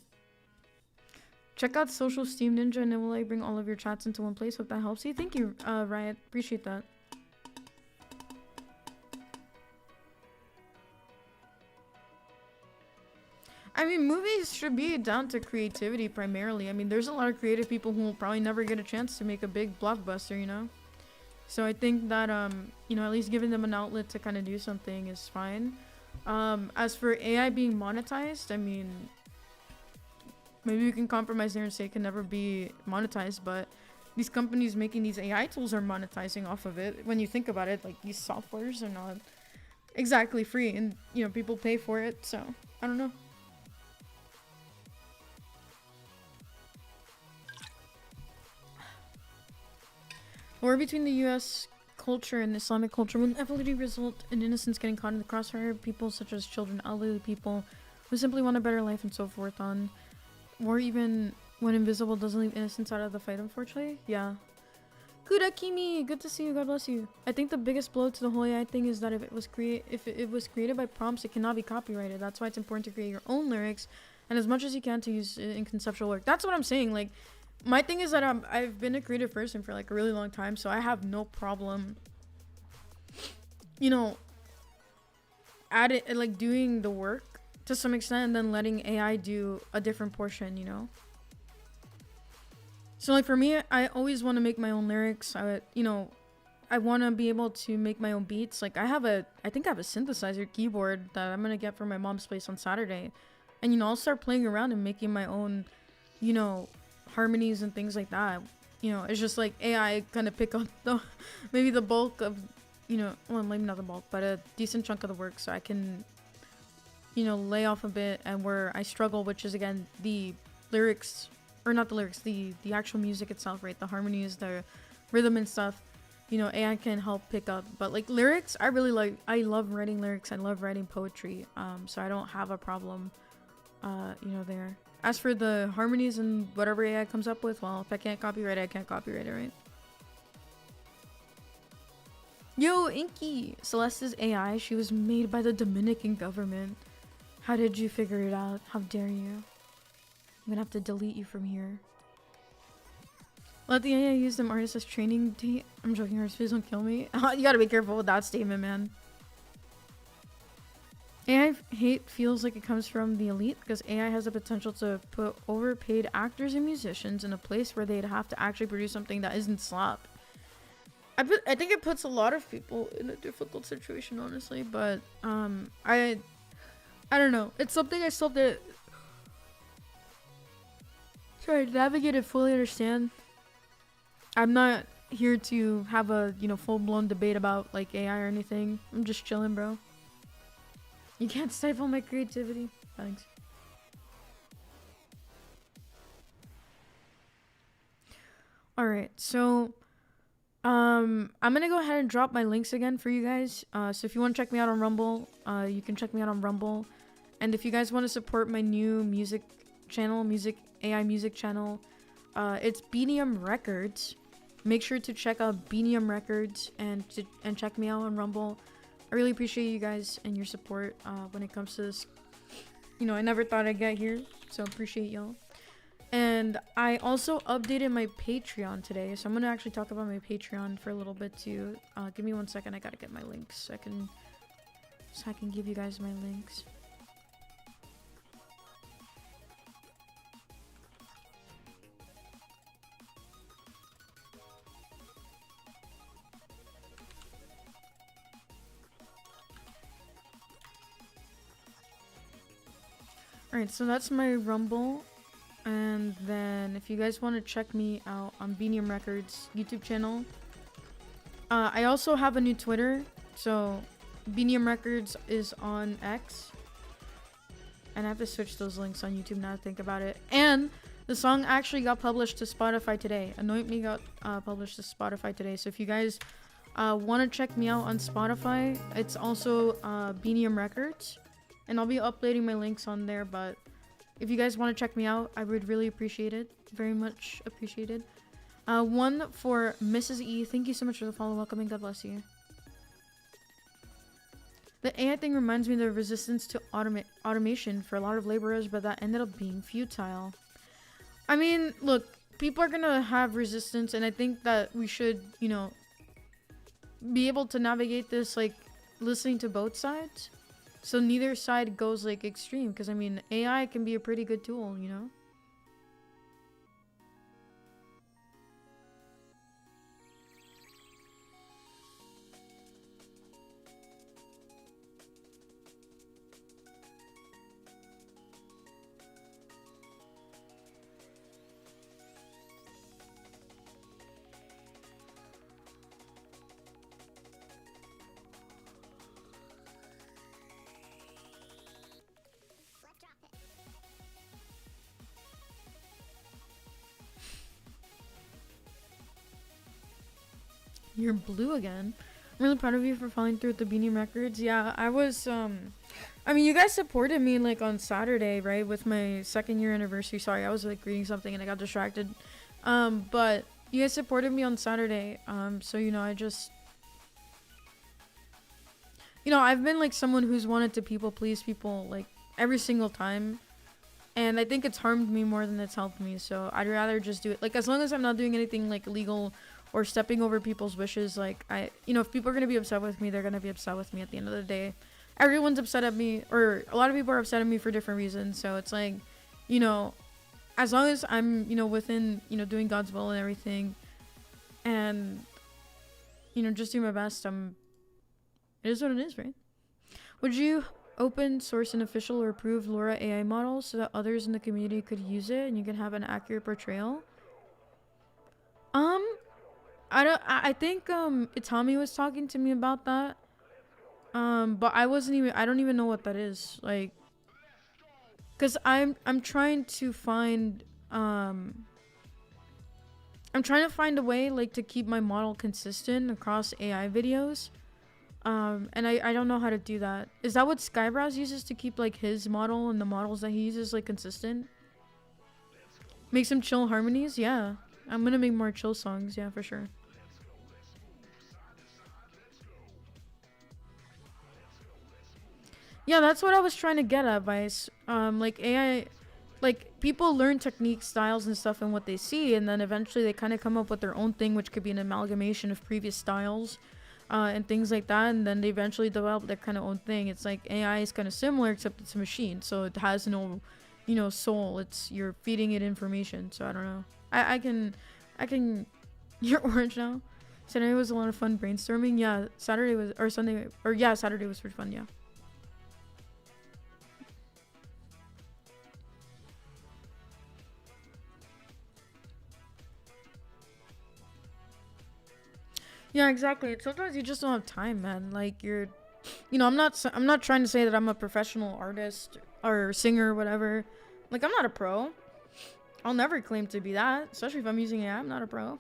Check out Social Steam Ninja, and it will like bring all of your chats into one place. Hope that helps you. Thank you, Riot. Appreciate that. I mean, movies should be down to creativity primarily. I mean, there's a lot of creative people who will probably never get a chance to make a big blockbuster, you know? So I think that, you know, at least giving them an outlet to kind of do something is fine. As for AI being monetized, I mean, maybe we can compromise there and say it can never be monetized, but these companies making these AI tools are monetizing off of it. When you think about it, like, these softwares are not exactly free, and, you know, people pay for it, so I don't know. War between the U.S. culture and Islamic culture will inevitably result in innocents getting caught in the crossfire. People such as children, elderly people who simply want a better life and so forth on. War, even when invisible, doesn't leave innocents out of the fight, unfortunately. Yeah. Kuda Kimi, good to see you. God bless you. I think the biggest blow to the whole AI thing is that if it was created by prompts, it cannot be copyrighted. That's why it's important to create your own lyrics, and as much as you can to use it in conceptual work. That's what I'm saying. Like, my thing is that I've been a creative person for like a really long time, so I have no problem, you know, like doing the work to some extent and then letting AI do a different portion, you know. So like for me, I always want to make my own lyrics. You know, I want to be able to make my own beats. Like I think I have a synthesizer keyboard that I'm gonna get from my mom's place on Saturday, and I'll start playing around and making my own, harmonies and things like that. It's just like AI kind of pick up maybe the bulk of, well, maybe not the bulk, but a decent chunk of the work, so I can, lay off a bit, and where I struggle, which is again the lyrics, or not the lyrics, the actual music itself, right? The harmonies, the rhythm and stuff. AI can help pick up, but like lyrics, I love writing lyrics. I love writing poetry. So I don't have a problem, there. As for the harmonies and whatever AI comes up with, well, if I can't copyright it, I can't copyright it, right? Yo, Inky! Celeste's AI, she was made by the Dominican government. How did you figure it out? How dare you? I'm gonna have to delete you from here. Let the AI use them artists as training date. I'm joking, artists, please don't kill me. You gotta be careful with that statement, man. AI hate feels like it comes from the elite because AI has the potential to put overpaid actors and musicians in a place where they'd have to actually produce something that isn't slop. I think it puts a lot of people in a difficult situation, honestly, but I don't know. It's something I still have to navigate and fully understand. I'm not here to have a, full-blown debate about, like, AI or anything. I'm just chilling, bro. You can't stifle my creativity. Thanks. Alright, so, I'm gonna go ahead and drop my links again for you guys. So if you want to check me out on Rumble, you can check me out on Rumble. And if you guys want to support my new music channel, AI music channel, it's Beanium Records. Make sure to check out Beanium Records and check me out on Rumble. I really appreciate you guys and your support when it comes to this. I never thought I'd get here, so appreciate y'all. And I also updated my Patreon today, so I'm gonna actually talk about my Patreon for a little bit too. Give me 1 second. I gotta get my links so I can give you guys my links. Alright, so that's my Rumble. And then if you guys want to check me out on Beanium Records YouTube channel, I also have a new Twitter. So Beanium Records is on X. And I have to switch those links on YouTube now to think about it. And the song actually got published to Spotify today. Anoint Me got published to Spotify today. So if you guys want to check me out on Spotify, it's also Beanium Records. And I'll be uploading my links on there, but if you guys want to check me out, I would really appreciate it. Very much appreciated. One for Mrs. E. Thank you so much for the follow. Welcome and God bless you. The AI thing reminds me of the resistance to automation for a lot of laborers, but that ended up being futile. I mean, look, people are going to have resistance, and I think that we should, be able to navigate this, like, listening to both sides. So neither side goes like extreme, because I mean AI can be a pretty good tool, You're blue again. I'm really proud of you for following through with the Beanie Records. Yeah, I was, I mean, you guys supported me, like, on Saturday, right, with my 2nd year anniversary. Sorry, I was, like, reading something and I got distracted. But you guys supported me on Saturday. So, I just, I've been, like, someone who's wanted to people please people, like, every single time. And I think it's harmed me more than it's helped me. So I'd rather just do it. Like, as long as I'm not doing anything, like, illegal or stepping over people's wishes, like, if people are going to be upset with me, they're going to be upset with me at the end of the day. Everyone's upset at me, or a lot of people are upset at me for different reasons. So it's like, as long as I'm, within, doing God's will and everything, and, just do my best. It is what it is, right? Would you open source an official or approved LoRa AI model so that others in the community could use it and you can have an accurate portrayal? I think Itami was talking to me about that. But I don't even know what that is. Like, cuz I'm trying to find a way like to keep my model consistent across AI videos. And I don't know how to do that. Is that what Skybrowse uses to keep like his model and the models that he uses like consistent? Make some chill harmonies? Yeah. I'm gonna make more chill songs, yeah, for sure. Yeah, that's what I was trying to get at, Vice. Like AI, like people learn techniques, styles, and stuff and what they see, and then eventually they kind of come up with their own thing, which could be an amalgamation of previous styles, and things like that. And then they eventually develop their kind of own thing. It's like AI is kind of similar, except it's a machine, so it has no, soul. You're feeding it information. So I don't know. I can. You're orange now. Saturday was a lot of fun brainstorming. Yeah, Saturday was Saturday was pretty fun. Yeah. Yeah, exactly. Sometimes you just don't have time, man. Like I'm not trying to say that I'm a professional artist or singer or whatever. Like I'm not a pro. I'll never claim to be that, especially if I'm using AI. I'm not a pro.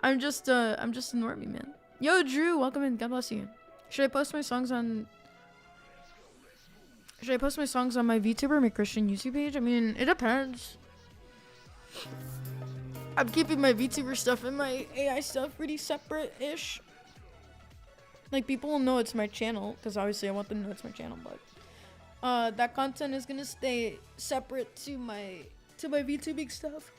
I'm just a normie, man. Yo, Drew, welcome in. God bless you. Should I post my songs on my VTuber or my Christian YouTube page? I mean, it depends. I'm keeping my VTuber stuff and my AI stuff pretty separate-ish. Like, people will know it's my channel, because obviously I want them to know it's my channel, but that content is gonna stay separate to my VTubing stuff.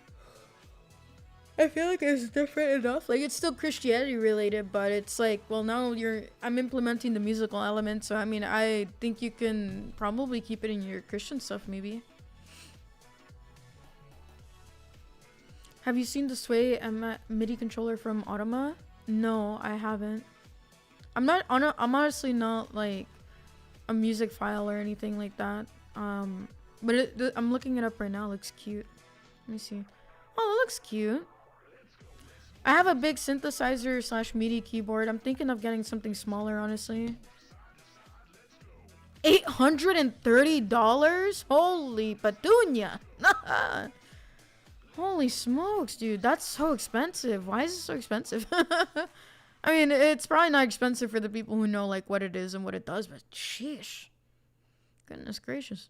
I feel like it's different enough. Like, it's still Christianity related, but it's like, well, now I'm implementing the musical element, so I mean, I think you can probably keep it in your Christian stuff, maybe. Have you seen the Sway MIDI controller from Automa? No, I haven't. I'm honestly not like a music file or anything like that. But I'm looking it up right now. It looks cute. Let me see. Oh, it looks cute. I have a big synthesizer / MIDI keyboard. I'm thinking of getting something smaller, honestly. $830? Holy petunia! Holy smokes, dude. That's so expensive. Why is it so expensive? I mean, it's probably not expensive for the people who know, like, what it is and what it does, but sheesh. Goodness gracious.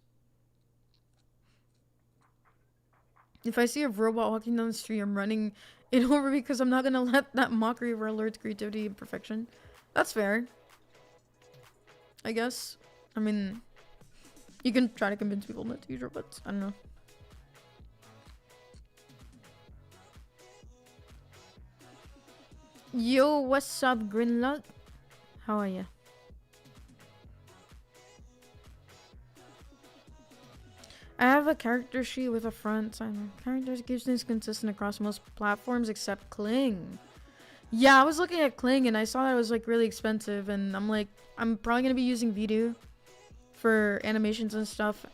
If I see a robot walking down the street, I'm running it over because I'm not gonna let that mockery of our Lord's creativity and perfection. That's fair. I guess. I mean, you can try to convince people not to use robots. I don't know. Yo, what's up, Grinlug? How are ya? I have a character sheet with a front sign. Characters keeps things consistent across most platforms except Kling. Yeah, I was looking at Kling and I saw that it was like really expensive, and I'm like, I'm probably gonna be using Vdoo for animations and stuff.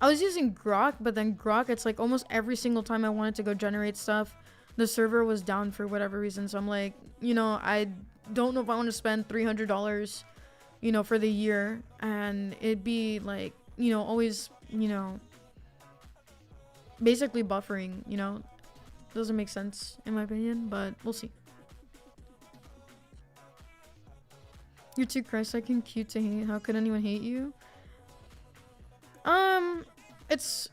I was using Grok, but then Grok, it's like almost every single time I wanted to go generate stuff, the server was down for whatever reason. So I'm like, I don't know if I want to spend $300, for the year, and it'd be like, always, basically buffering, doesn't make sense in my opinion, but we'll see. You're too Christ-like and cute to hate. How could anyone hate you? It's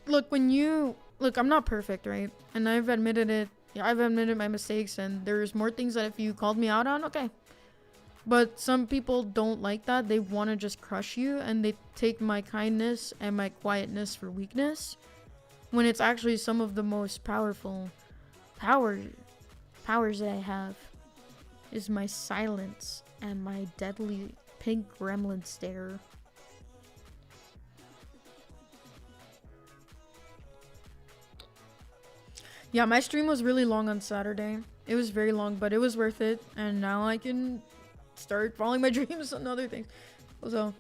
look, I'm not perfect, right? And I've admitted it. Yeah, I've admitted my mistakes, and there's more things that if you called me out on, okay. But some people don't like that. They want to just crush you, and they take my kindness and my quietness for weakness, when it's actually some of the most powerful powers that I have is my silence and my deadly pink gremlin stare. Yeah, my stream was really long on Saturday. It was very long, but it was worth it. And now I can start following my dreams and other things. So,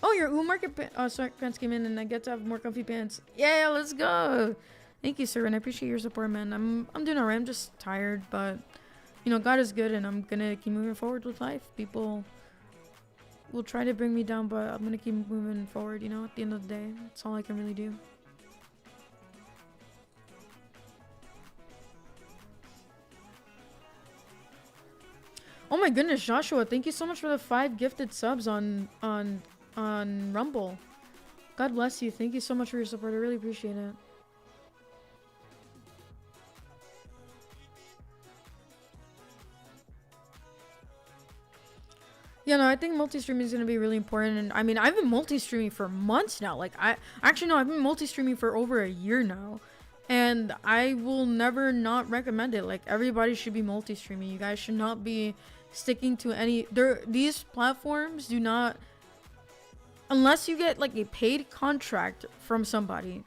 oh, your market pants came in, and I get to have more comfy pants. Yeah, let's go. Thank you, sir, and I appreciate your support, man. I'm doing alright. I'm just tired, but you know, God is good, and I'm gonna keep moving forward with life. People will try to bring me down, but I'm gonna keep moving forward. You know, at the end of the day, that's all I can really do. Oh my goodness, Joshua, thank you so much for the 5 gifted subs on Rumble. God bless you. Thank you so much for your support. I really appreciate it. Yeah, no, I think multi-streaming is going to be really important. And I mean, I've been multi-streaming for months now. Like, I've been multi-streaming for over a year now. And I will never not recommend it. Like, everybody should be multi-streaming. You guys should not be sticking to any... These platforms do not... Unless you get, like, a paid contract from somebody,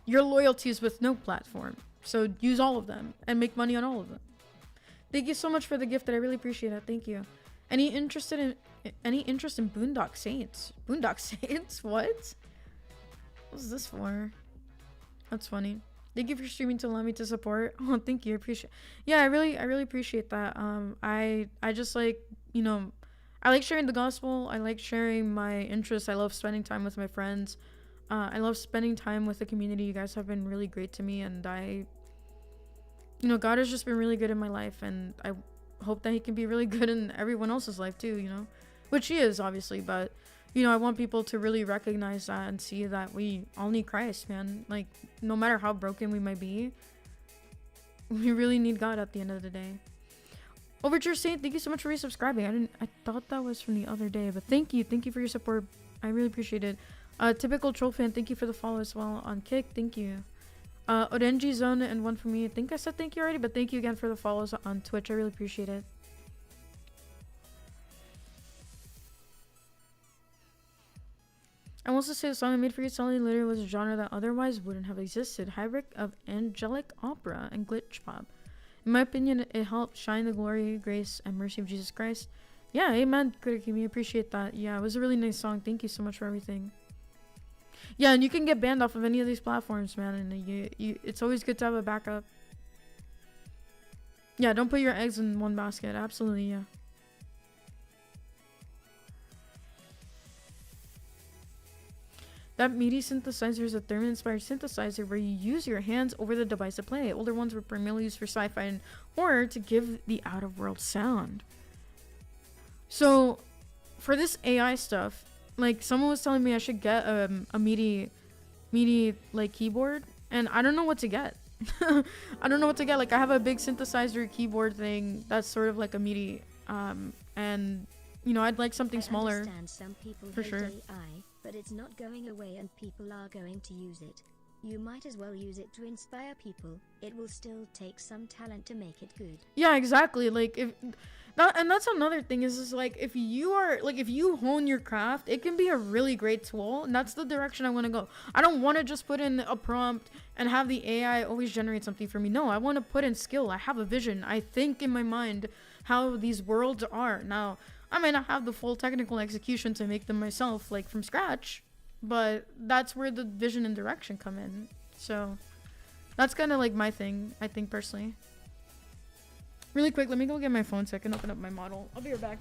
your loyalty is with no platform. So use all of them and make money on all of them. Thank you so much for the gift. I really appreciate it. Thank you. Any interest in Boondock Saints? Boondock Saints? What? What's this for? That's funny. Thank you for streaming to allow me to support. Oh, thank you. I appreciate. Yeah, I really appreciate that. I just like, you know, I like sharing the gospel. I like sharing my interests. I love spending time with my friends. I love spending time with the community. You guys have been really great to me, and you know, God has just been really good in my life, and I hope that he can be really good in everyone else's life too, you know, which he is, obviously. But you know, I want people to really recognize that and see that we all need Christ, man. Like, no matter how broken we might be, we really need God at the end of the day. Overture Saint, thank you so much for resubscribing. I thought that was from the other day, but thank you for your support. I really appreciate it. Typical Troll Fan, thank you for the follow as well on Kick. Thank you. Orenji Zone and one for me. I think I said thank you already, but thank you again for the follows on Twitch. I really appreciate it. I want to say the song I made for you solely literally was a genre that otherwise wouldn't have existed. Hybrid of angelic opera and glitch pop. In my opinion, it helped shine the glory, grace, and mercy of Jesus Christ. Yeah, amen, Kurikimi. Appreciate that. Yeah, it was a really nice song. Thank you so much for everything. Yeah, and you can get banned off of any of these platforms, man. And it's always good to have a backup. Yeah, don't put your eggs in one basket. Absolutely, yeah. That MIDI synthesizer is a Thermin-inspired synthesizer where you use your hands over the device to play. Older ones were primarily used for sci-fi and horror to give the out-of-world sound. So, for this AI stuff, like, someone was telling me I should get a MIDI like keyboard, and I don't know what to get. I don't know what to get. Like, I have a big synthesizer keyboard thing that's sort of like a MIDI, and you know, I'd like something smaller.
Some people
for sure.
AI, but it's not going away, and people are going to use it. You might as well use it to inspire people. It will still take some talent to make it good.
Yeah, exactly. Like, and that's another thing is like, if you hone your craft, it can be a really great tool, and that's the direction I want to go. I don't want to just put in a prompt and have the AI always generate something for me. No, I want to put in skill. I have a vision. I think in my mind how these worlds are. Now, I may not have the full technical execution to make them myself, like from scratch, but that's where the vision and direction come in. So that's kind of like my thing, I think, personally. Really quick, let me go get my phone so I can open up my model. I'll be right back.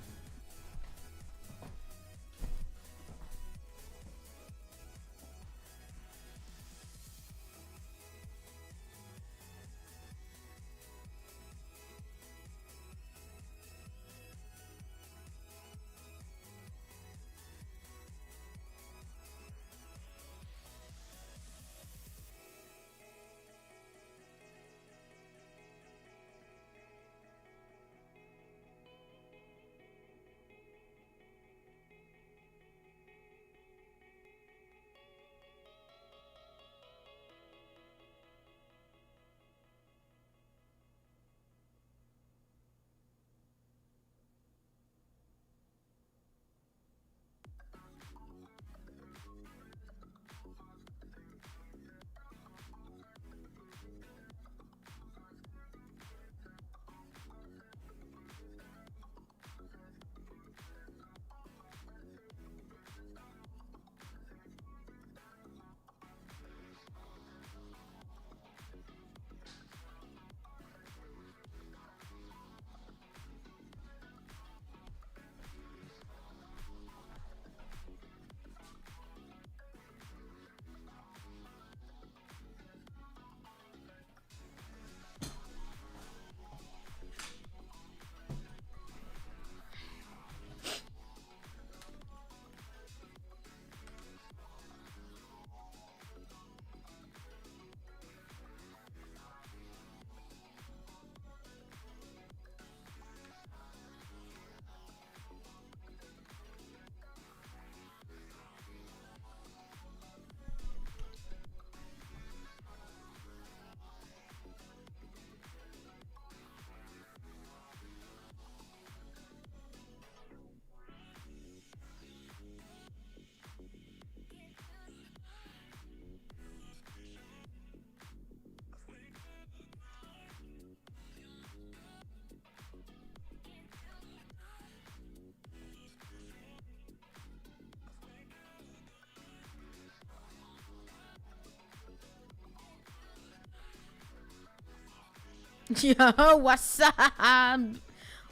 Yo, what's up?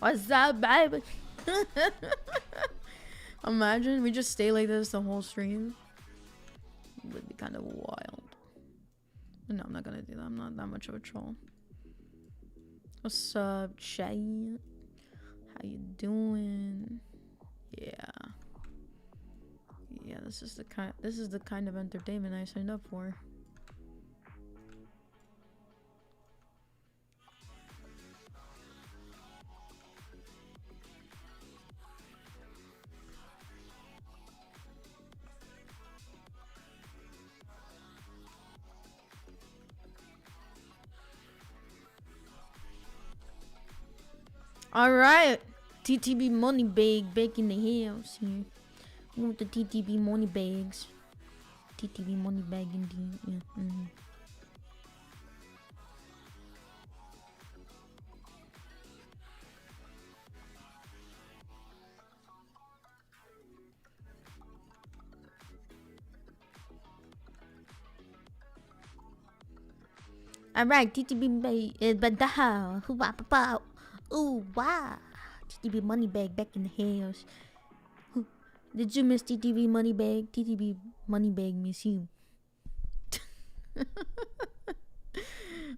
What's up, baby? Imagine we just stay like this the whole stream. It would be kind of wild. No, I'm not gonna do that. I'm not that much of a troll. What's up, Shay? How you doing? Yeah. Yeah, this is the kind of entertainment I signed up for. Alright. TTB money bag back in the house here. We want the TTB money bags. TTB money bag indeed. Yeah. Alright, TTB bag. Badaha. Hoo-wah-pa-pow. Ooh, wow. TTB money bag back in the house. Did you miss TTB money bag? TTB money bag miss you.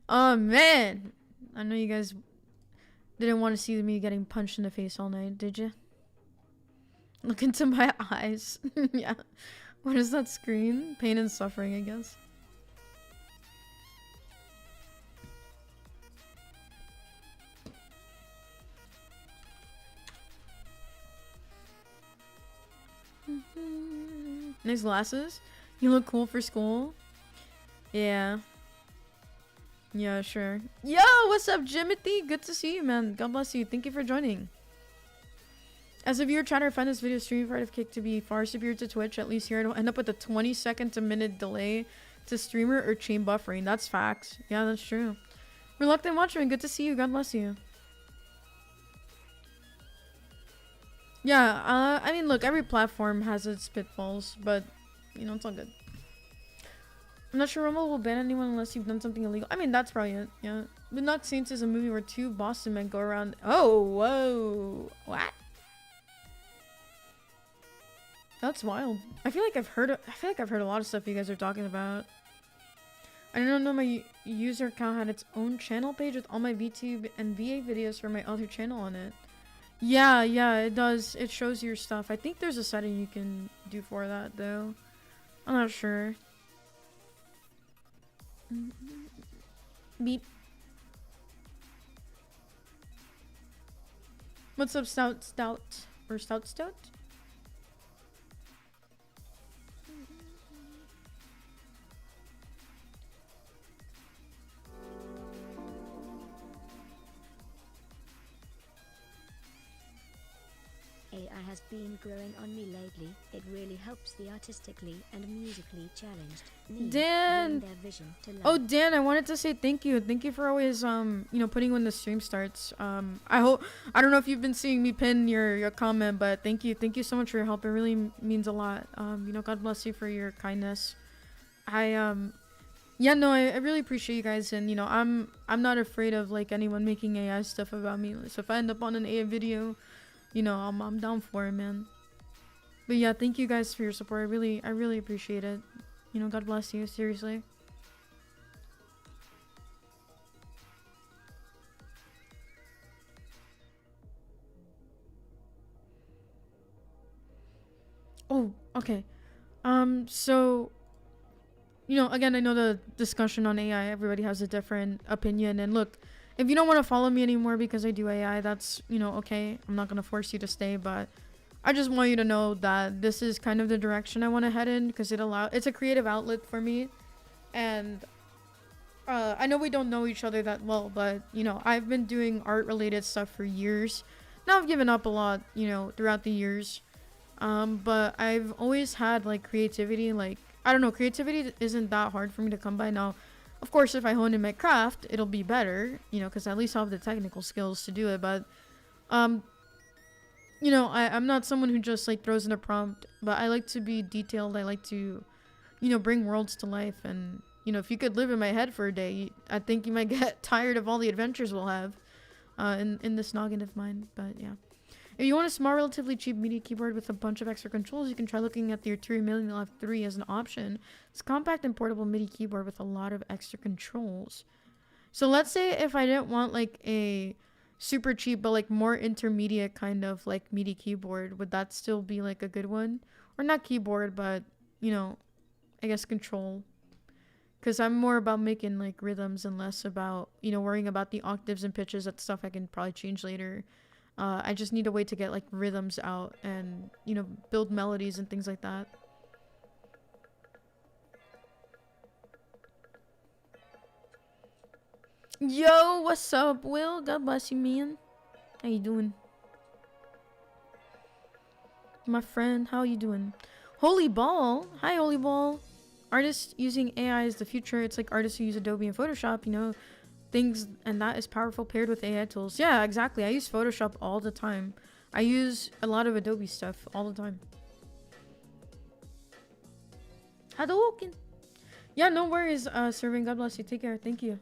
Oh man. I know you guys didn't want to see me getting punched in the face all night, did you? Look into my eyes. Yeah. What is that screen? Pain and suffering, I guess. Nice glasses. You look cool for school. Yeah. Yeah, sure. Yo, what's up, Jimothy? Good to see you, man. God bless you. Thank you for joining. As a viewer trying to find this video stream rate of kick to be far superior to Twitch, at least here it'll end up with a 20-second to minute delay to streamer or chain buffering. That's facts. Yeah, that's true. Reluctant watcher, good to see you. God bless you. Yeah, I mean, look, every platform has its pitfalls, but, you know, it's all good. I'm not sure Rumble will ban anyone unless you've done something illegal. I mean, that's probably it, yeah. But Not Saints is a movie where two Boston men go around... Oh, whoa. What? That's wild. I feel like I've heard a lot of stuff you guys are talking about. I don't know, my user account had its own channel page with all my VTube and VA videos for my other channel on it. Yeah, it does. It shows your stuff. I think there's a setting you can do for that, though. I'm not sure. Beep. What's up, Stout? Or Stout?
AI has been growing on me lately. It really helps the artistically and musically challenged need
Dan!
their vision to learn.
Oh, Dan, I wanted to say thank you. Thank you for always, you know, putting when the stream starts. I don't know if you've been seeing me pin your comment, but thank you. Thank you so much for your help. It really means a lot. You know, God bless you for your kindness. Yeah, no, I really appreciate you guys. And, you know, I'm not afraid of, like, anyone making AI stuff about me. So if I end up on an AI video, you know, I'm down for it, man. But yeah, thank you guys for your support. I really appreciate it. You know, God bless you, seriously. Oh, okay. So, you know, again, I know the discussion on AI, everybody has a different opinion. And look, if you don't want to follow me anymore because I do AI, that's, you know, okay. I'm not going to force you to stay, but I just want you to know that this is kind of the direction I want to head in because it's a creative outlet for me. And I know we don't know each other that well, but, you know, I've been doing art-related stuff for years. Now I've given up a lot, you know, throughout the years. But I've always had, like, creativity. Like, I don't know, creativity isn't that hard for me to come by now. Of course, if I hone in my craft, it'll be better, you know, because at least I'll have the technical skills to do it. But, you know, I'm not someone who just, like, throws in a prompt, but I like to be detailed. I like to, you know, bring worlds to life and, you know, if you could live in my head for a day, I think you might get tired of all the adventures we'll have in this noggin of mine. But yeah. If you want a small, relatively cheap media keyboard with a bunch of extra controls, you can try looking at the Arturia Million F3 as an option. It's a compact and portable MIDI keyboard with a lot of extra controls. So let's say if I didn't want like a super cheap but like more intermediate kind of like MIDI keyboard, would that still be like a good one? Or not keyboard, but you know, I guess control. Because I'm more about making like rhythms and less about, you know, worrying about the octaves and pitches. That's stuff I can probably change later. I just need a way to get like rhythms out and, you know, build melodies and things like that. Yo, what's up, Will? God bless you, man. How you doing? My friend, how you doing? Holy Ball. Hi, Holy Ball. Artists using AI is the future. It's like artists who use Adobe and Photoshop, you know, things, and that is powerful paired with AI tools. Yeah, exactly. I use Photoshop all the time. I use a lot of Adobe stuff all the time. Hadouken. Yeah, no worries, Serving. God bless you. Take care. Thank you.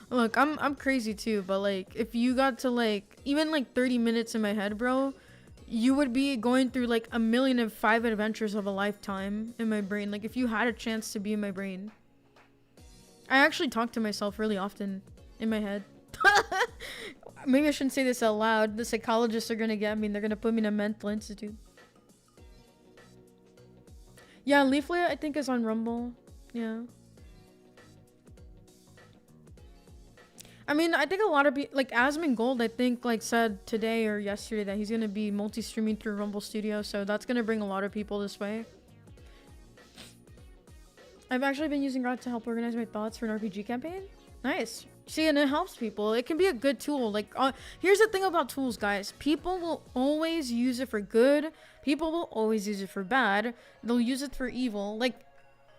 Look, I'm crazy too, but like if you got to like even like 30 minutes in my head, bro, you would be going through like 1,000,005 adventures of a lifetime in my brain. Like if you had a chance to be in my brain. I actually talk to myself really often in my head. Maybe I shouldn't say this out loud. The psychologists are gonna get me and they're gonna put me in a mental institute. Yeah, Leaflet I think is on Rumble. Yeah. I mean, I think a lot of people, like Asmin Gold, I think, like said today or yesterday that he's gonna be multi-streaming through Rumble Studio, so that's gonna bring a lot of people this way. I've actually been using Rod to help organize my thoughts for an RPG campaign. Nice. See, and it helps people. It can be a good tool. Like, here's the thing about tools, guys. People will always use it for good. People will always use it for bad. They'll use it for evil. Like,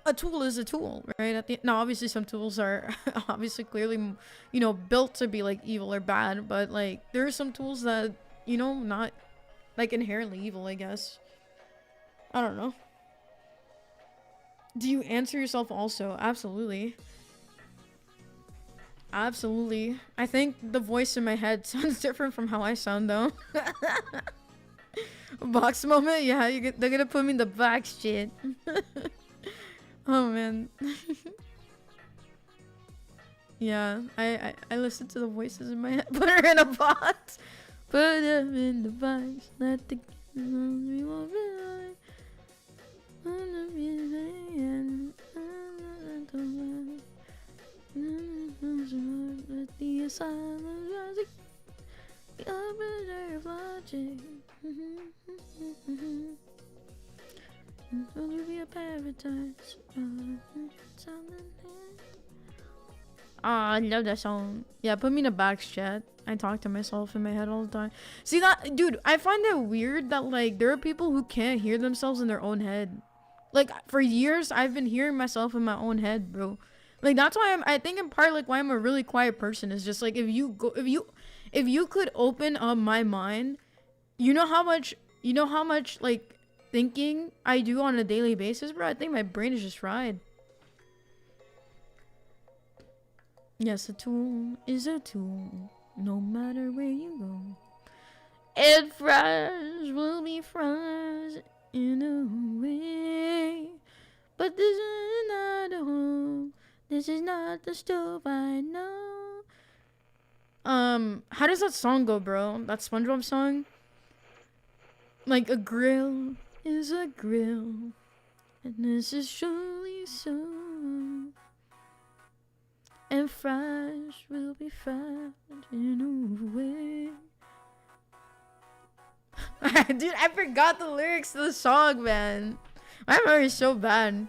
a tool is a tool, right? Now, obviously, some tools are obviously clearly, you know, built to be like evil or bad, but like there are some tools that, you know, not like inherently evil, I guess. I don't know. Do you answer yourself also? Absolutely. Absolutely. I think the voice in my head sounds different from how I sound, though. Box moment? Yeah, they're gonna put me in the box shit. Oh man. Yeah, I listen to the voices in my head. Put her in a box. Put them in the box. Let the we won't rely. Let the asylum rising. The arbiter of logic. Will you be a paradise? I love that song. Yeah, put me in a box, chat. I talk to myself in my head all the time. See that, dude? I find it weird that like there are people who can't hear themselves in their own head. Like for years, I've been hearing myself in my own head, bro. Like that's why I think in part like why I'm a really quiet person is just like if you could open up my mind, you know how much like thinking I do on a daily basis, bro. I think my brain is just fried. Yes, a tool is a tool, no matter where you go. And fries will be fries in a way. But this is not a home. This is not the stove I know. How does that song go, bro? That SpongeBob song? Like a grill is a grill, and this is surely so. And fries will be fried in a way. Dude, I forgot the lyrics to the song, man. My memory is so bad.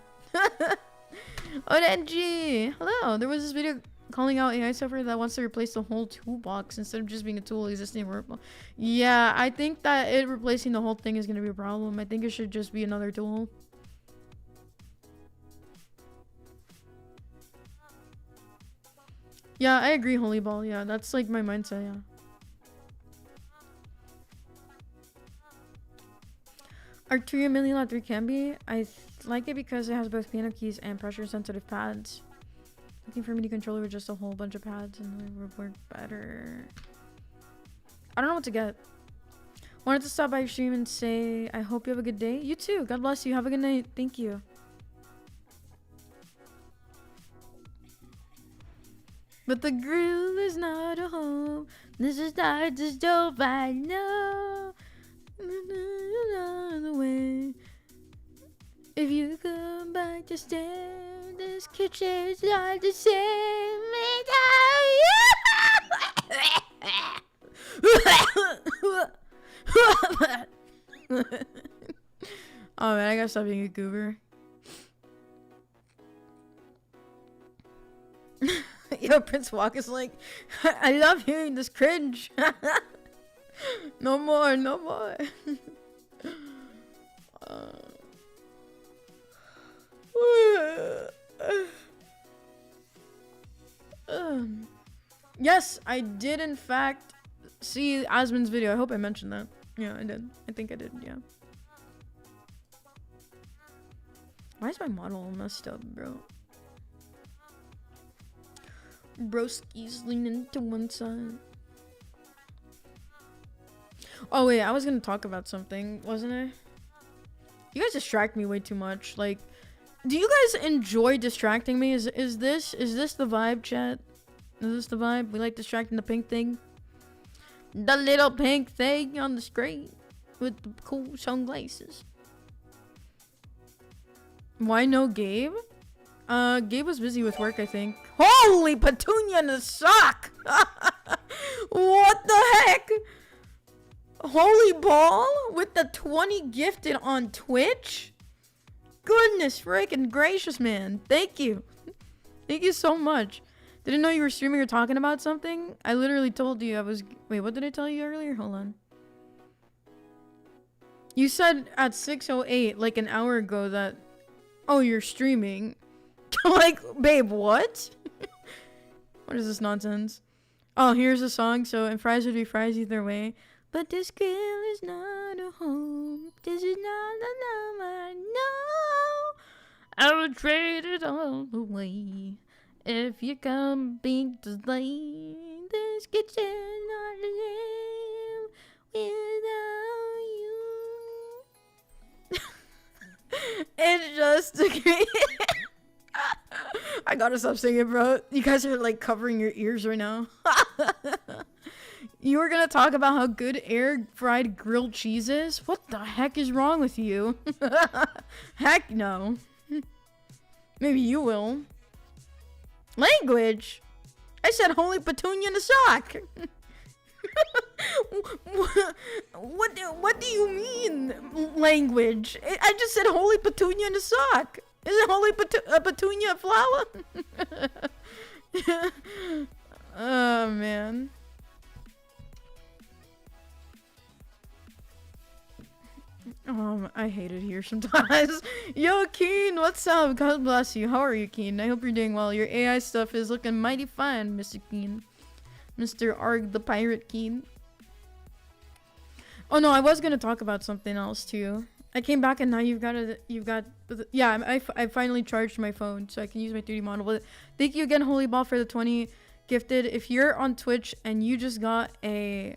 OMG! Hello! There was this video calling out AI software that wants to replace the whole toolbox instead of just being a tool existing in workflow. Yeah, I think that it replacing the whole thing is going to be a problem. I think it should just be another tool. Yeah, I agree, Holy Ball. Yeah, that's like my mindset, yeah. Arturia Million 3 can be. Like it because it has both piano keys and pressure sensitive pads. Looking for MIDI controller with just a whole bunch of pads and it would work better. I don't know what to get. Wanted to stop by your stream and say I hope you have a good day. You too. God bless you. Have a good night. Thank you. But the grill is not a home. This is not the stove I know. The way. If you come back to stand, this kitchen's not the same. Oh man, I gotta stop being a goober. Yo, Prince Walk is like, I love hearing this cringe. No more, no more. Yes, I did in fact see Asmon's video. I hope I mentioned that. Yeah, I did. I think I did, yeah. Why is my model all messed up, bro? Broski's leaning to one side. Oh wait, I was gonna talk about something, wasn't I? You guys distract me way too much. Like, do you guys enjoy distracting me? Is this the vibe, chat? Is this the vibe? We like distracting the pink thing. The little pink thing on the screen with the cool sunglasses. Why no Gabe? Gabe was busy with work, I think. Holy petunia in a sock! What the heck? Holy ball with the 20 gifted on Twitch? Goodness freaking gracious, man. Thank you. Thank you so much. Didn't know you were streaming or talking about something. I literally told you I was... Wait, what did I tell you earlier? Hold on. You said at 6:08, like an hour ago, that... Oh, you're streaming. Like, babe, what? What is this nonsense? Oh, here's a song. So, and fries would be fries either way. But this grill is not a home. This is not the love I know. I would trade it all away. If you come being to slay, this kitchen not the same without you. It's just a great... I gotta stop singing, bro. You guys are like covering your ears right now. You were gonna talk about how good air fried grilled cheese is? What the heck is wrong with you? Heck no. Maybe you will. Language? I said holy petunia in a sock. What do you mean language? I just said holy petunia in a sock. Is it holy petunia flower? Oh man. I hate it here sometimes. Yo, Keen, what's up? God bless you. How are you, Keen? I hope you're doing well. Your AI stuff is looking mighty fine, Mr. Keen. Mr. Arg the Pirate Keen. Oh no, I was gonna talk about something else too. I came back and now yeah, I finally charged my phone so I can use my 3D model. But thank you again, Holy Ball, for the 20 gifted. If you're on Twitch and you just got a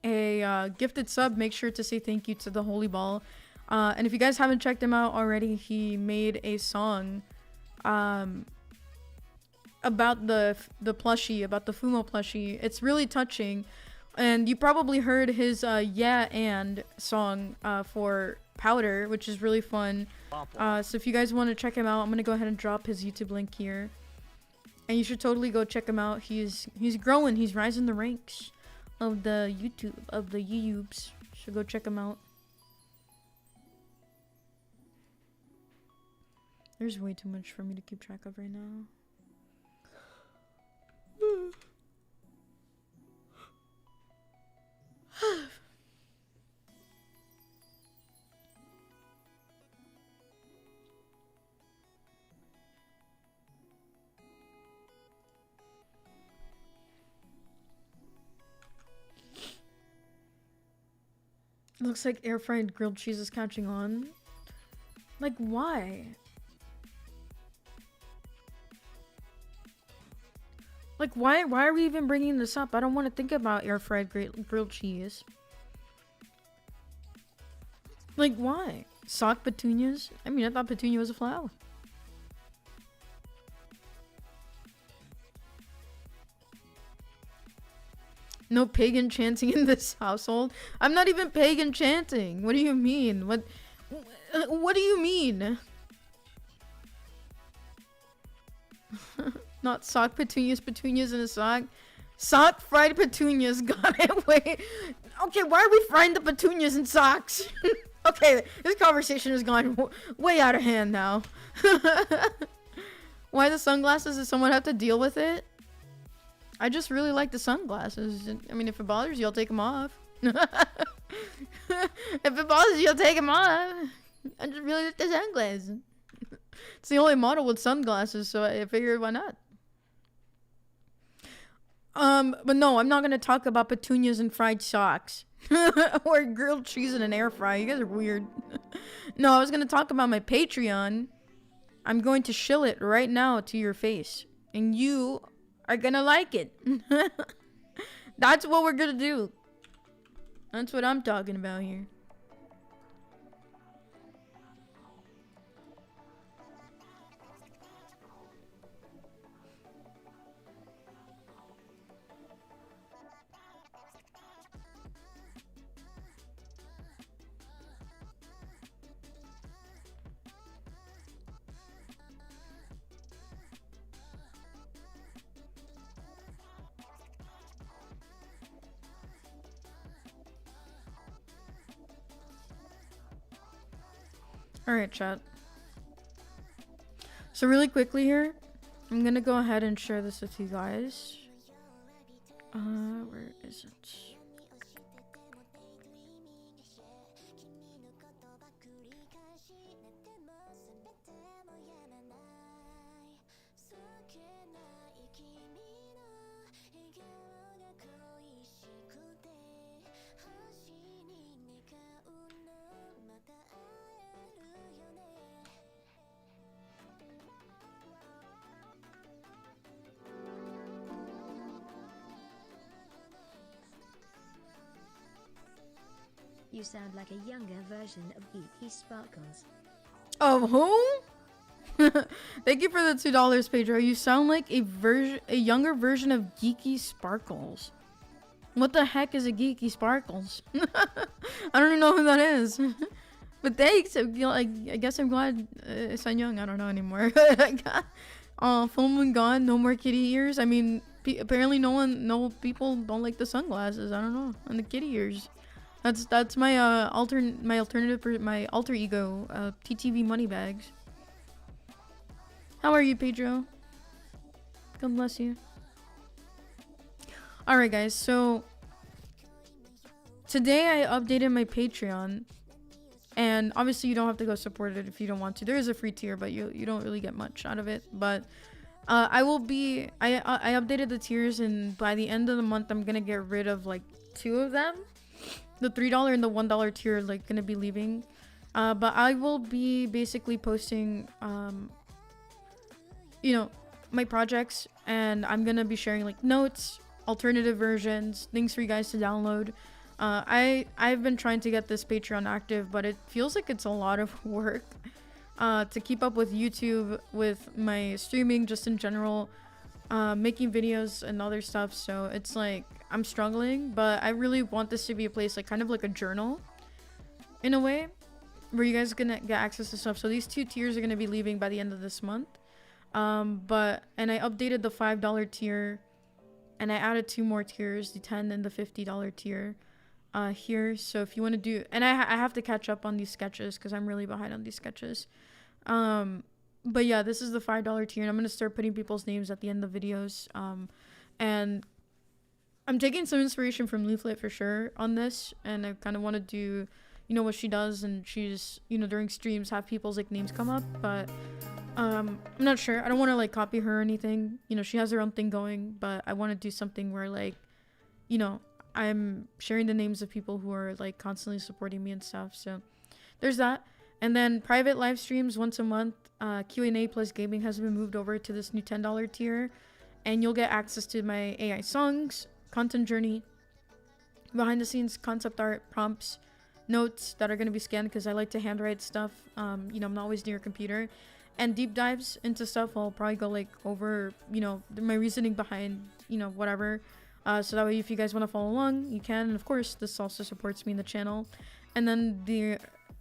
gifted sub, make sure to say thank you to the Holy Ball. And if you guys haven't checked him out already, he made a song about the plushie, about the Fumo plushie. It's really touching. And you probably heard his Yeah and song for Powder, which is really fun. So if you guys want to check him out, I'm gonna go ahead and drop his YouTube link here. And you should totally go check him out. He's growing, he's rising the ranks of the YouTube, of the YouTubes. So go check him out. There's way too much for me to keep track of right now. Looks like air fried grilled cheese is catching on. Like, why? Like, why are we even bringing this up? I don't want to think about air fried grilled cheese. Like, why? Sock petunias? I mean, I thought petunia was a flower. No pagan chanting in this household. I'm not even pagan chanting. What do you mean? What do you mean? Not sock petunias, petunias in a sock. Sock fried petunias. Got it. Wait. Okay, why are we frying the petunias in socks? Okay, this conversation has gone way out of hand now. Why the sunglasses? Does someone have to deal with it? I just really like the sunglasses. I mean, if it bothers you, I'll take them off. If it bothers you, I'll take them off. I just really like the sunglasses. It's the only model with sunglasses, so I figured why not. But no, I'm not gonna talk about petunias and fried socks. Or grilled cheese in an air fryer. You guys are weird. No, I was gonna talk about my Patreon. I'm going to shill it right now to your face. And you are gonna like it. That's what we're gonna do. That's what I'm talking about here. Alright, chat. So really quickly here, I'm gonna go ahead and share this with you guys. Where is it?
You sound like a younger version of Geeky Sparkles.
Oh, who? Thank you for the $2, Pedro. You sound like a younger version of Geeky Sparkles. What the heck is a Geeky Sparkles? I don't even know who that is. But thanks. I guess I'm glad it's not young. I don't know anymore. Full moon gone. No more kitty ears. I mean, apparently no people don't like the sunglasses. I don't know. And the kitty ears. That's my alternative for my alter ego, TTV Moneybags. How are you, Pedro? God bless you. Alright guys, so today I updated my Patreon, and obviously you don't have to go support it if you don't want to. There is a free tier, but you don't really get much out of it. But I updated the tiers, and by the end of the month I'm gonna get rid of like 2 of them. The $3 and the $1 tier are like gonna be leaving, but I will be basically posting you know, my projects, and I'm gonna be sharing like notes, alternative versions, things for you guys to download. I've been trying to get this Patreon active, but it feels like it's a lot of work to keep up with YouTube, with my streaming just in general, making videos and other stuff. So it's like I'm struggling, but I really want this to be a place like kind of like a journal in a way where you guys are gonna get access to stuff. So these 2 tiers are gonna be leaving by the end of this month. And I updated the $5 tier, and I added 2 more tiers, the $10 and the $50 tier here. So if you want to do, and I have to catch up on these sketches because I'm really behind on these sketches. But yeah, this is the $5 tier, and I'm gonna start putting people's names at the end of videos. And I'm taking some inspiration from Leaflet for sure on this, and I kind of want to do, you know, what she does, and she's, you know, during streams have people's like names come up, but I'm not sure. I don't want to like copy her or anything. You know, she has her own thing going, but I want to do something where like, you know, I'm sharing the names of people who are like constantly supporting me and stuff. So there's that. And then private live streams once a month. Q&A plus gaming has been moved over to this new $10 tier, and you'll get access to my AI songs, content journey, behind the scenes concept art, prompts, notes that are going to be scanned because I like to handwrite stuff. I'm not always near a computer, and deep dives into stuff. I'll probably go like over my reasoning behind whatever, so that way if you guys want to follow along you can. And of course this also supports me in the channel. And then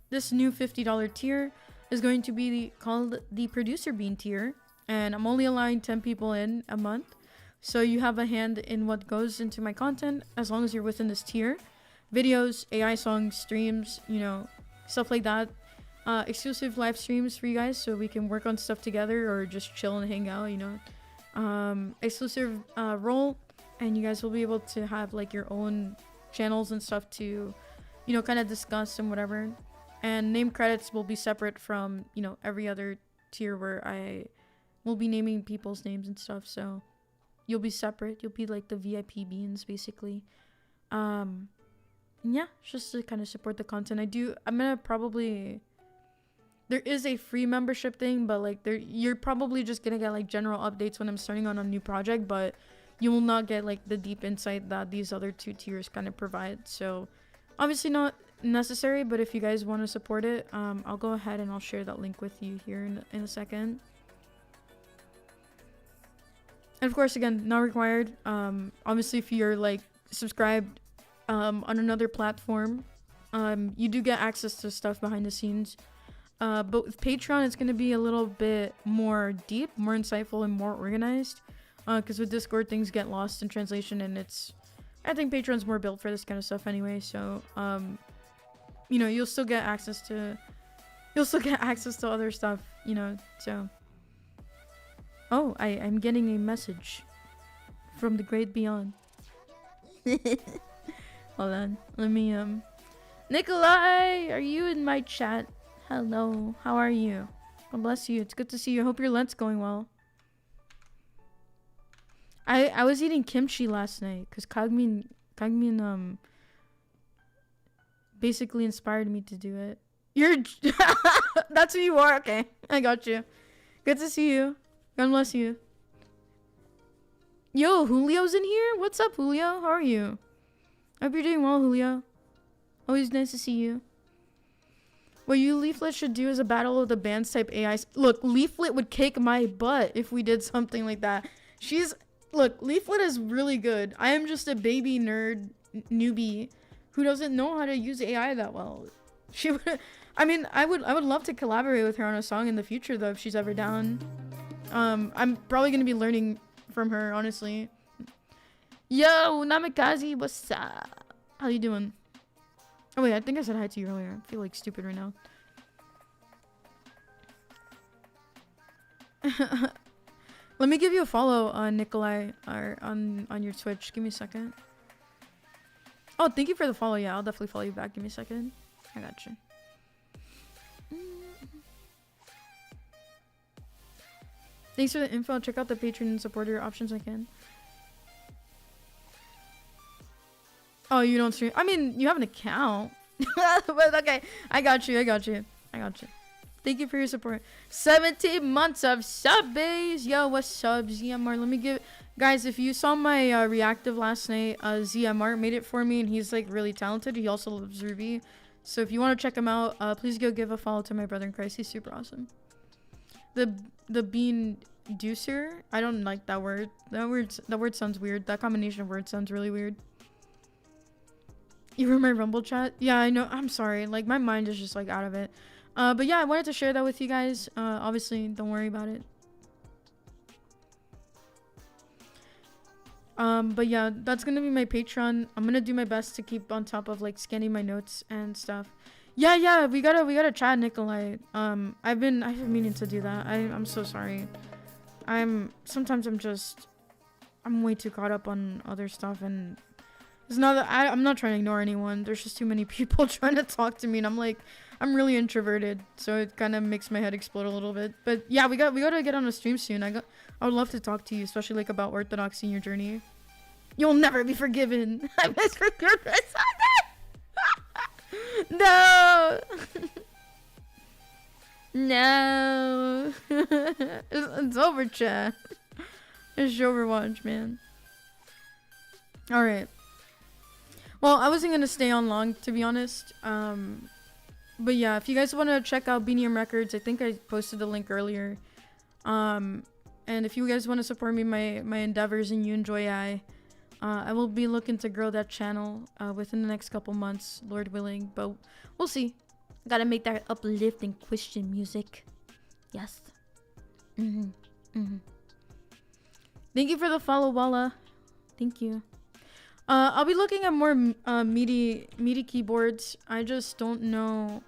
this new $50 tier is going to be called the producer bean tier, and I'm only allowing 10 people in a month, so you have a hand in what goes into my content as long as you're within this tier. Videos, AI songs, streams, stuff like that. Exclusive live streams for you guys so we can work on stuff together or just chill and hang out, exclusive role, and you guys will be able to have like your own channels and stuff to kind of discuss and whatever. And name credits will be separate from every other tier where I will be naming people's names and stuff. So you'll be separate. You'll be like the VIP beans basically. Yeah, just to kind of support the content. I'm gonna probably, there is a free membership thing, but like you're probably just gonna get like general updates when I'm starting on a new project, but you will not get like the deep insight that these other two tiers kind of provide. So obviously not necessary, but if you guys want to support it, I'll go ahead and I'll share that link with you here in a second. And of course, again, not required. Obviously if you're like subscribed on another platform, you do get access to stuff behind the scenes, but with Patreon it's going to be a little bit more deep, more insightful, and more organized, because with Discord things get lost in translation, and I think Patreon's more built for this kind of stuff anyway. So you'll still get access to other stuff, so oh, I'm getting a message from the great beyond. Hold on, let me Nikolai, are you in my chat? Hello, how are you? God bless you. It's good to see you. I hope your Lent's going well. I was eating kimchi last night because Kagmin basically inspired me to do it. You're that's who you are. Okay, I got you. Good to see you. God bless you. Yo, Julio's in here. What's up, Julio? How are you? I hope you're doing well, Julio. Always nice to see you. What you Leaflet should do is a battle of the bands type AI. Look, Leaflet would kick my butt if we did something like that. Look, Leaflet is really good. I am just a baby nerd newbie who doesn't know how to use AI that well. She would, I would love to collaborate with her on a song in the future though, if she's ever down. I'm probably gonna be learning from her, honestly. Yo, Namikaze, what's up? How you doing? Oh wait, I think I said hi to you earlier. I feel like stupid right now. Let me give you a follow on Nikolai or on your Twitch. Give me a second. Oh, thank you for the follow. Yeah, I'll definitely follow you back. Give me a second. I got you. Thanks for the info. I'll check out the Patreon and supporter options I can. Oh, you don't stream? I mean, you have an account. But okay, I got you. Thank you for your support. 17 months of sub base. Yo, what's up, ZMR? Let me give... Guys, if you saw my reactive last night, ZMR made it for me, and he's like really talented. He also loves Ruby. So if you want to check him out, please go give a follow to my brother in Christ. He's super awesome. The bean deucer? I don't like that word. That word sounds weird. That combination of words sounds really weird. You were in my Rumble chat? Yeah, I know. I'm sorry. Like, my mind is just like out of it. But yeah, I wanted to share that with you guys. Obviously, don't worry about it. But yeah, that's gonna be my Patreon. I'm gonna do my best to keep on top of like scanning my notes and stuff. Yeah, we gotta chat, Nikolai. I've been meaning to do that. I'm so sorry. Sometimes I'm way too caught up on other stuff, and it's not that I'm not trying to ignore anyone. There's just too many people trying to talk to me, and I'm really introverted, so it kind of makes my head explode a little bit. But yeah, we gotta get on a stream soon. I would love to talk to you, especially like about orthodoxy in your journey. You'll never be forgiven. I whispered your face on it. No. No. It's over, chat. It's Overwatch, man. Alright. Well, I wasn't gonna stay on long, to be honest. But yeah, if you guys want to check out BNM Records, I think I posted the link earlier. And if you guys want to support me, my endeavors, and you enjoy I will be looking to grow that channel within the next couple months, Lord willing. But we'll see. Gotta make that uplifting Christian music. Yes. Thank you for the follow, Walla. Thank you. I'll be looking at more MIDI keyboards. I just don't know.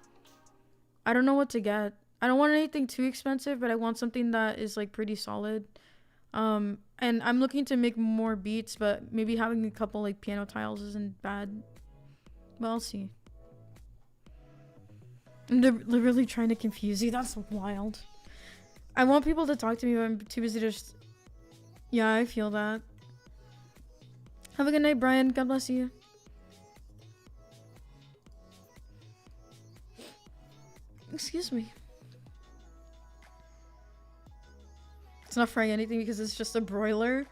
I don't know what to get. I don't want anything too expensive, but I want something that is like pretty solid. And I'm looking to make more beats, but maybe having a couple like piano tiles isn't bad. But I'll see. They're literally trying to confuse you. That's wild. I want people to talk to me, but I'm too busy to just... Yeah, I feel that. Have a good night, Brian. God bless you. Excuse me. It's not frying anything because it's just a broiler.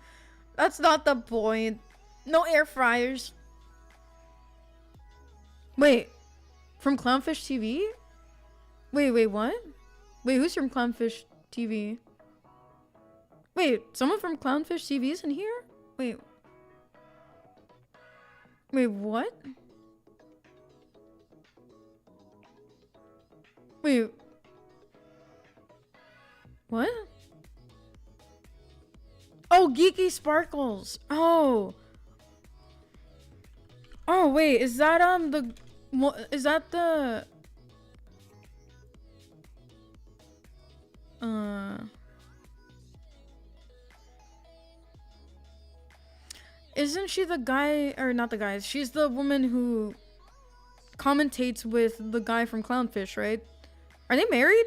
That's not the point. No air fryers. Wait. From Clownfish TV? Wait, what? Wait, who's from Clownfish TV? Wait, someone from Clownfish TV is in here? Wait, what? Wait. What? Oh, Geeky Sparkles. Oh. Oh, wait, is that is that the isn't she the guy, or not the guy, she's the woman who commentates with the guy from Clownfish, right? Are they married?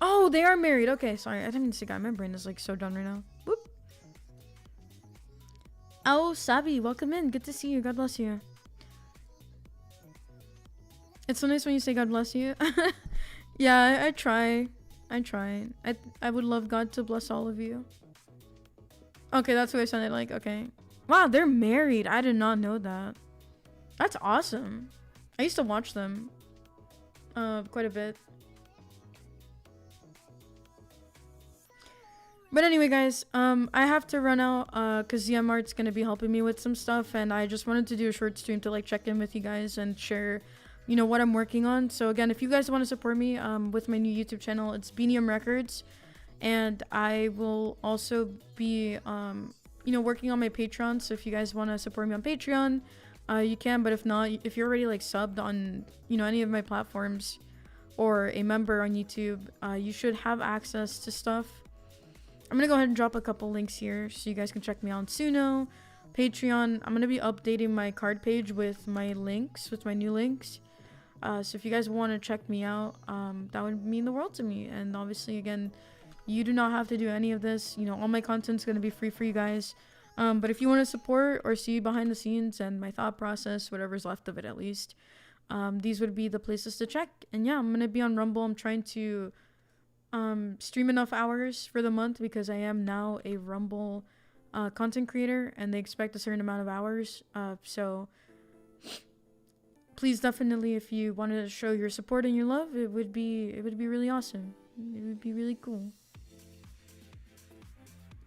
Oh, they are married. Okay, sorry. I didn't mean to say guy. My brain is like so done right now. Whoop. Oh, Sabi, welcome in. Good to see you. God bless you. It's so nice when you say God bless you. Yeah, I try. I would love God to bless all of you. Okay, that's what I sounded like. Okay. Wow, they're married. I did not know that. That's awesome. I used to watch them quite a bit. But anyway, guys, I have to run out because ZMArt's going to be helping me with some stuff, and I just wanted to do a short stream to like check in with you guys and share, you know, what I'm working on. So again, if you guys want to support me with my new YouTube channel, it's BNM Records, and I will also be you know, working on my Patreon. So if you guys want to support me on Patreon, you can. But if not, if you're already like subbed on, you know, any of my platforms or a member on YouTube, you should have access to stuff. I'm gonna go ahead and drop a couple links here so you guys can check me out on Suno, Patreon. I'm gonna be updating my card page with my links, with my new links. So if you guys want to check me out, that would mean the world to me. And obviously, again, you do not have to do any of this. You know, all my content's gonna be free for you guys. But if you want to support or see behind the scenes and my thought process, whatever's left of it at least, these would be the places to check. And yeah, I'm gonna be on Rumble. I'm trying to stream enough hours for the month because I am now a Rumble content creator and they expect a certain amount of hours. So please definitely, if you wanted to show your support and your love, it would be really awesome. It would be really cool.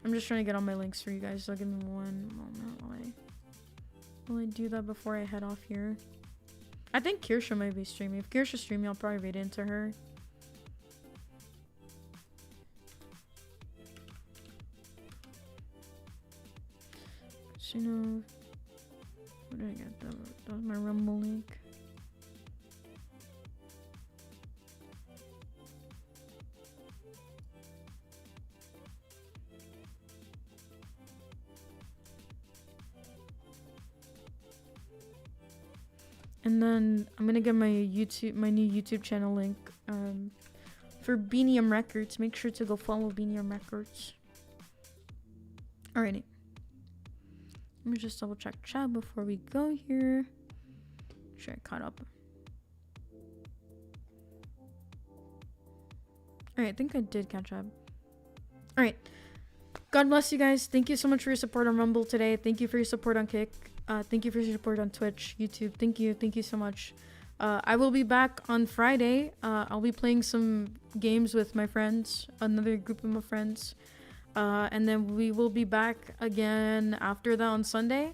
I'm just trying to get all my links for you guys, so give me one moment while I do that before I head off here. I think Kirsha might be streaming. If Kirsha's streaming, I'll probably read into her. You know, where did I get that? That was my Rumble link. And then I'm gonna get my new YouTube channel link for BNM Records. Make sure to go follow BNM Records. Alrighty. Let me just double check chat before we go here. Make sure I caught up. Alright, I think I did catch up. Alright. God bless you guys. Thank you so much for your support on Rumble today. Thank you for your support on Kick. Thank you for your support on Twitch, YouTube. Thank you. Thank you so much. I will be back on Friday. I'll be playing some games with my friends, another group of my friends. And then we will be back again after that on Sunday.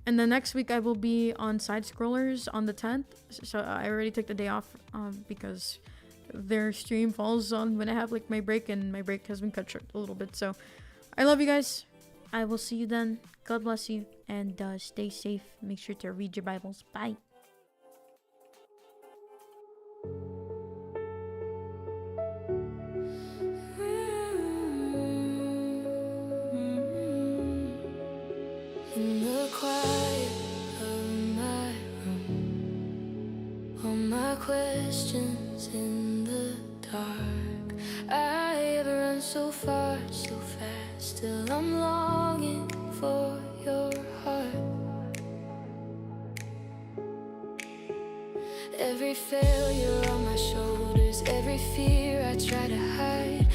And then next week I will be on Side Scrollers on the 10th. So I already took the day off because their stream falls on when I have like my break, and my break has been cut short a little bit. So I love you guys. I will see you then. God bless you, and stay safe. Make sure to read your Bibles. Bye.
In the quiet of my room, all my questions in the dark. I ever run so far, so fast. Still I'm longing for your heart. Every failure on my shoulders, every fear I try to hide.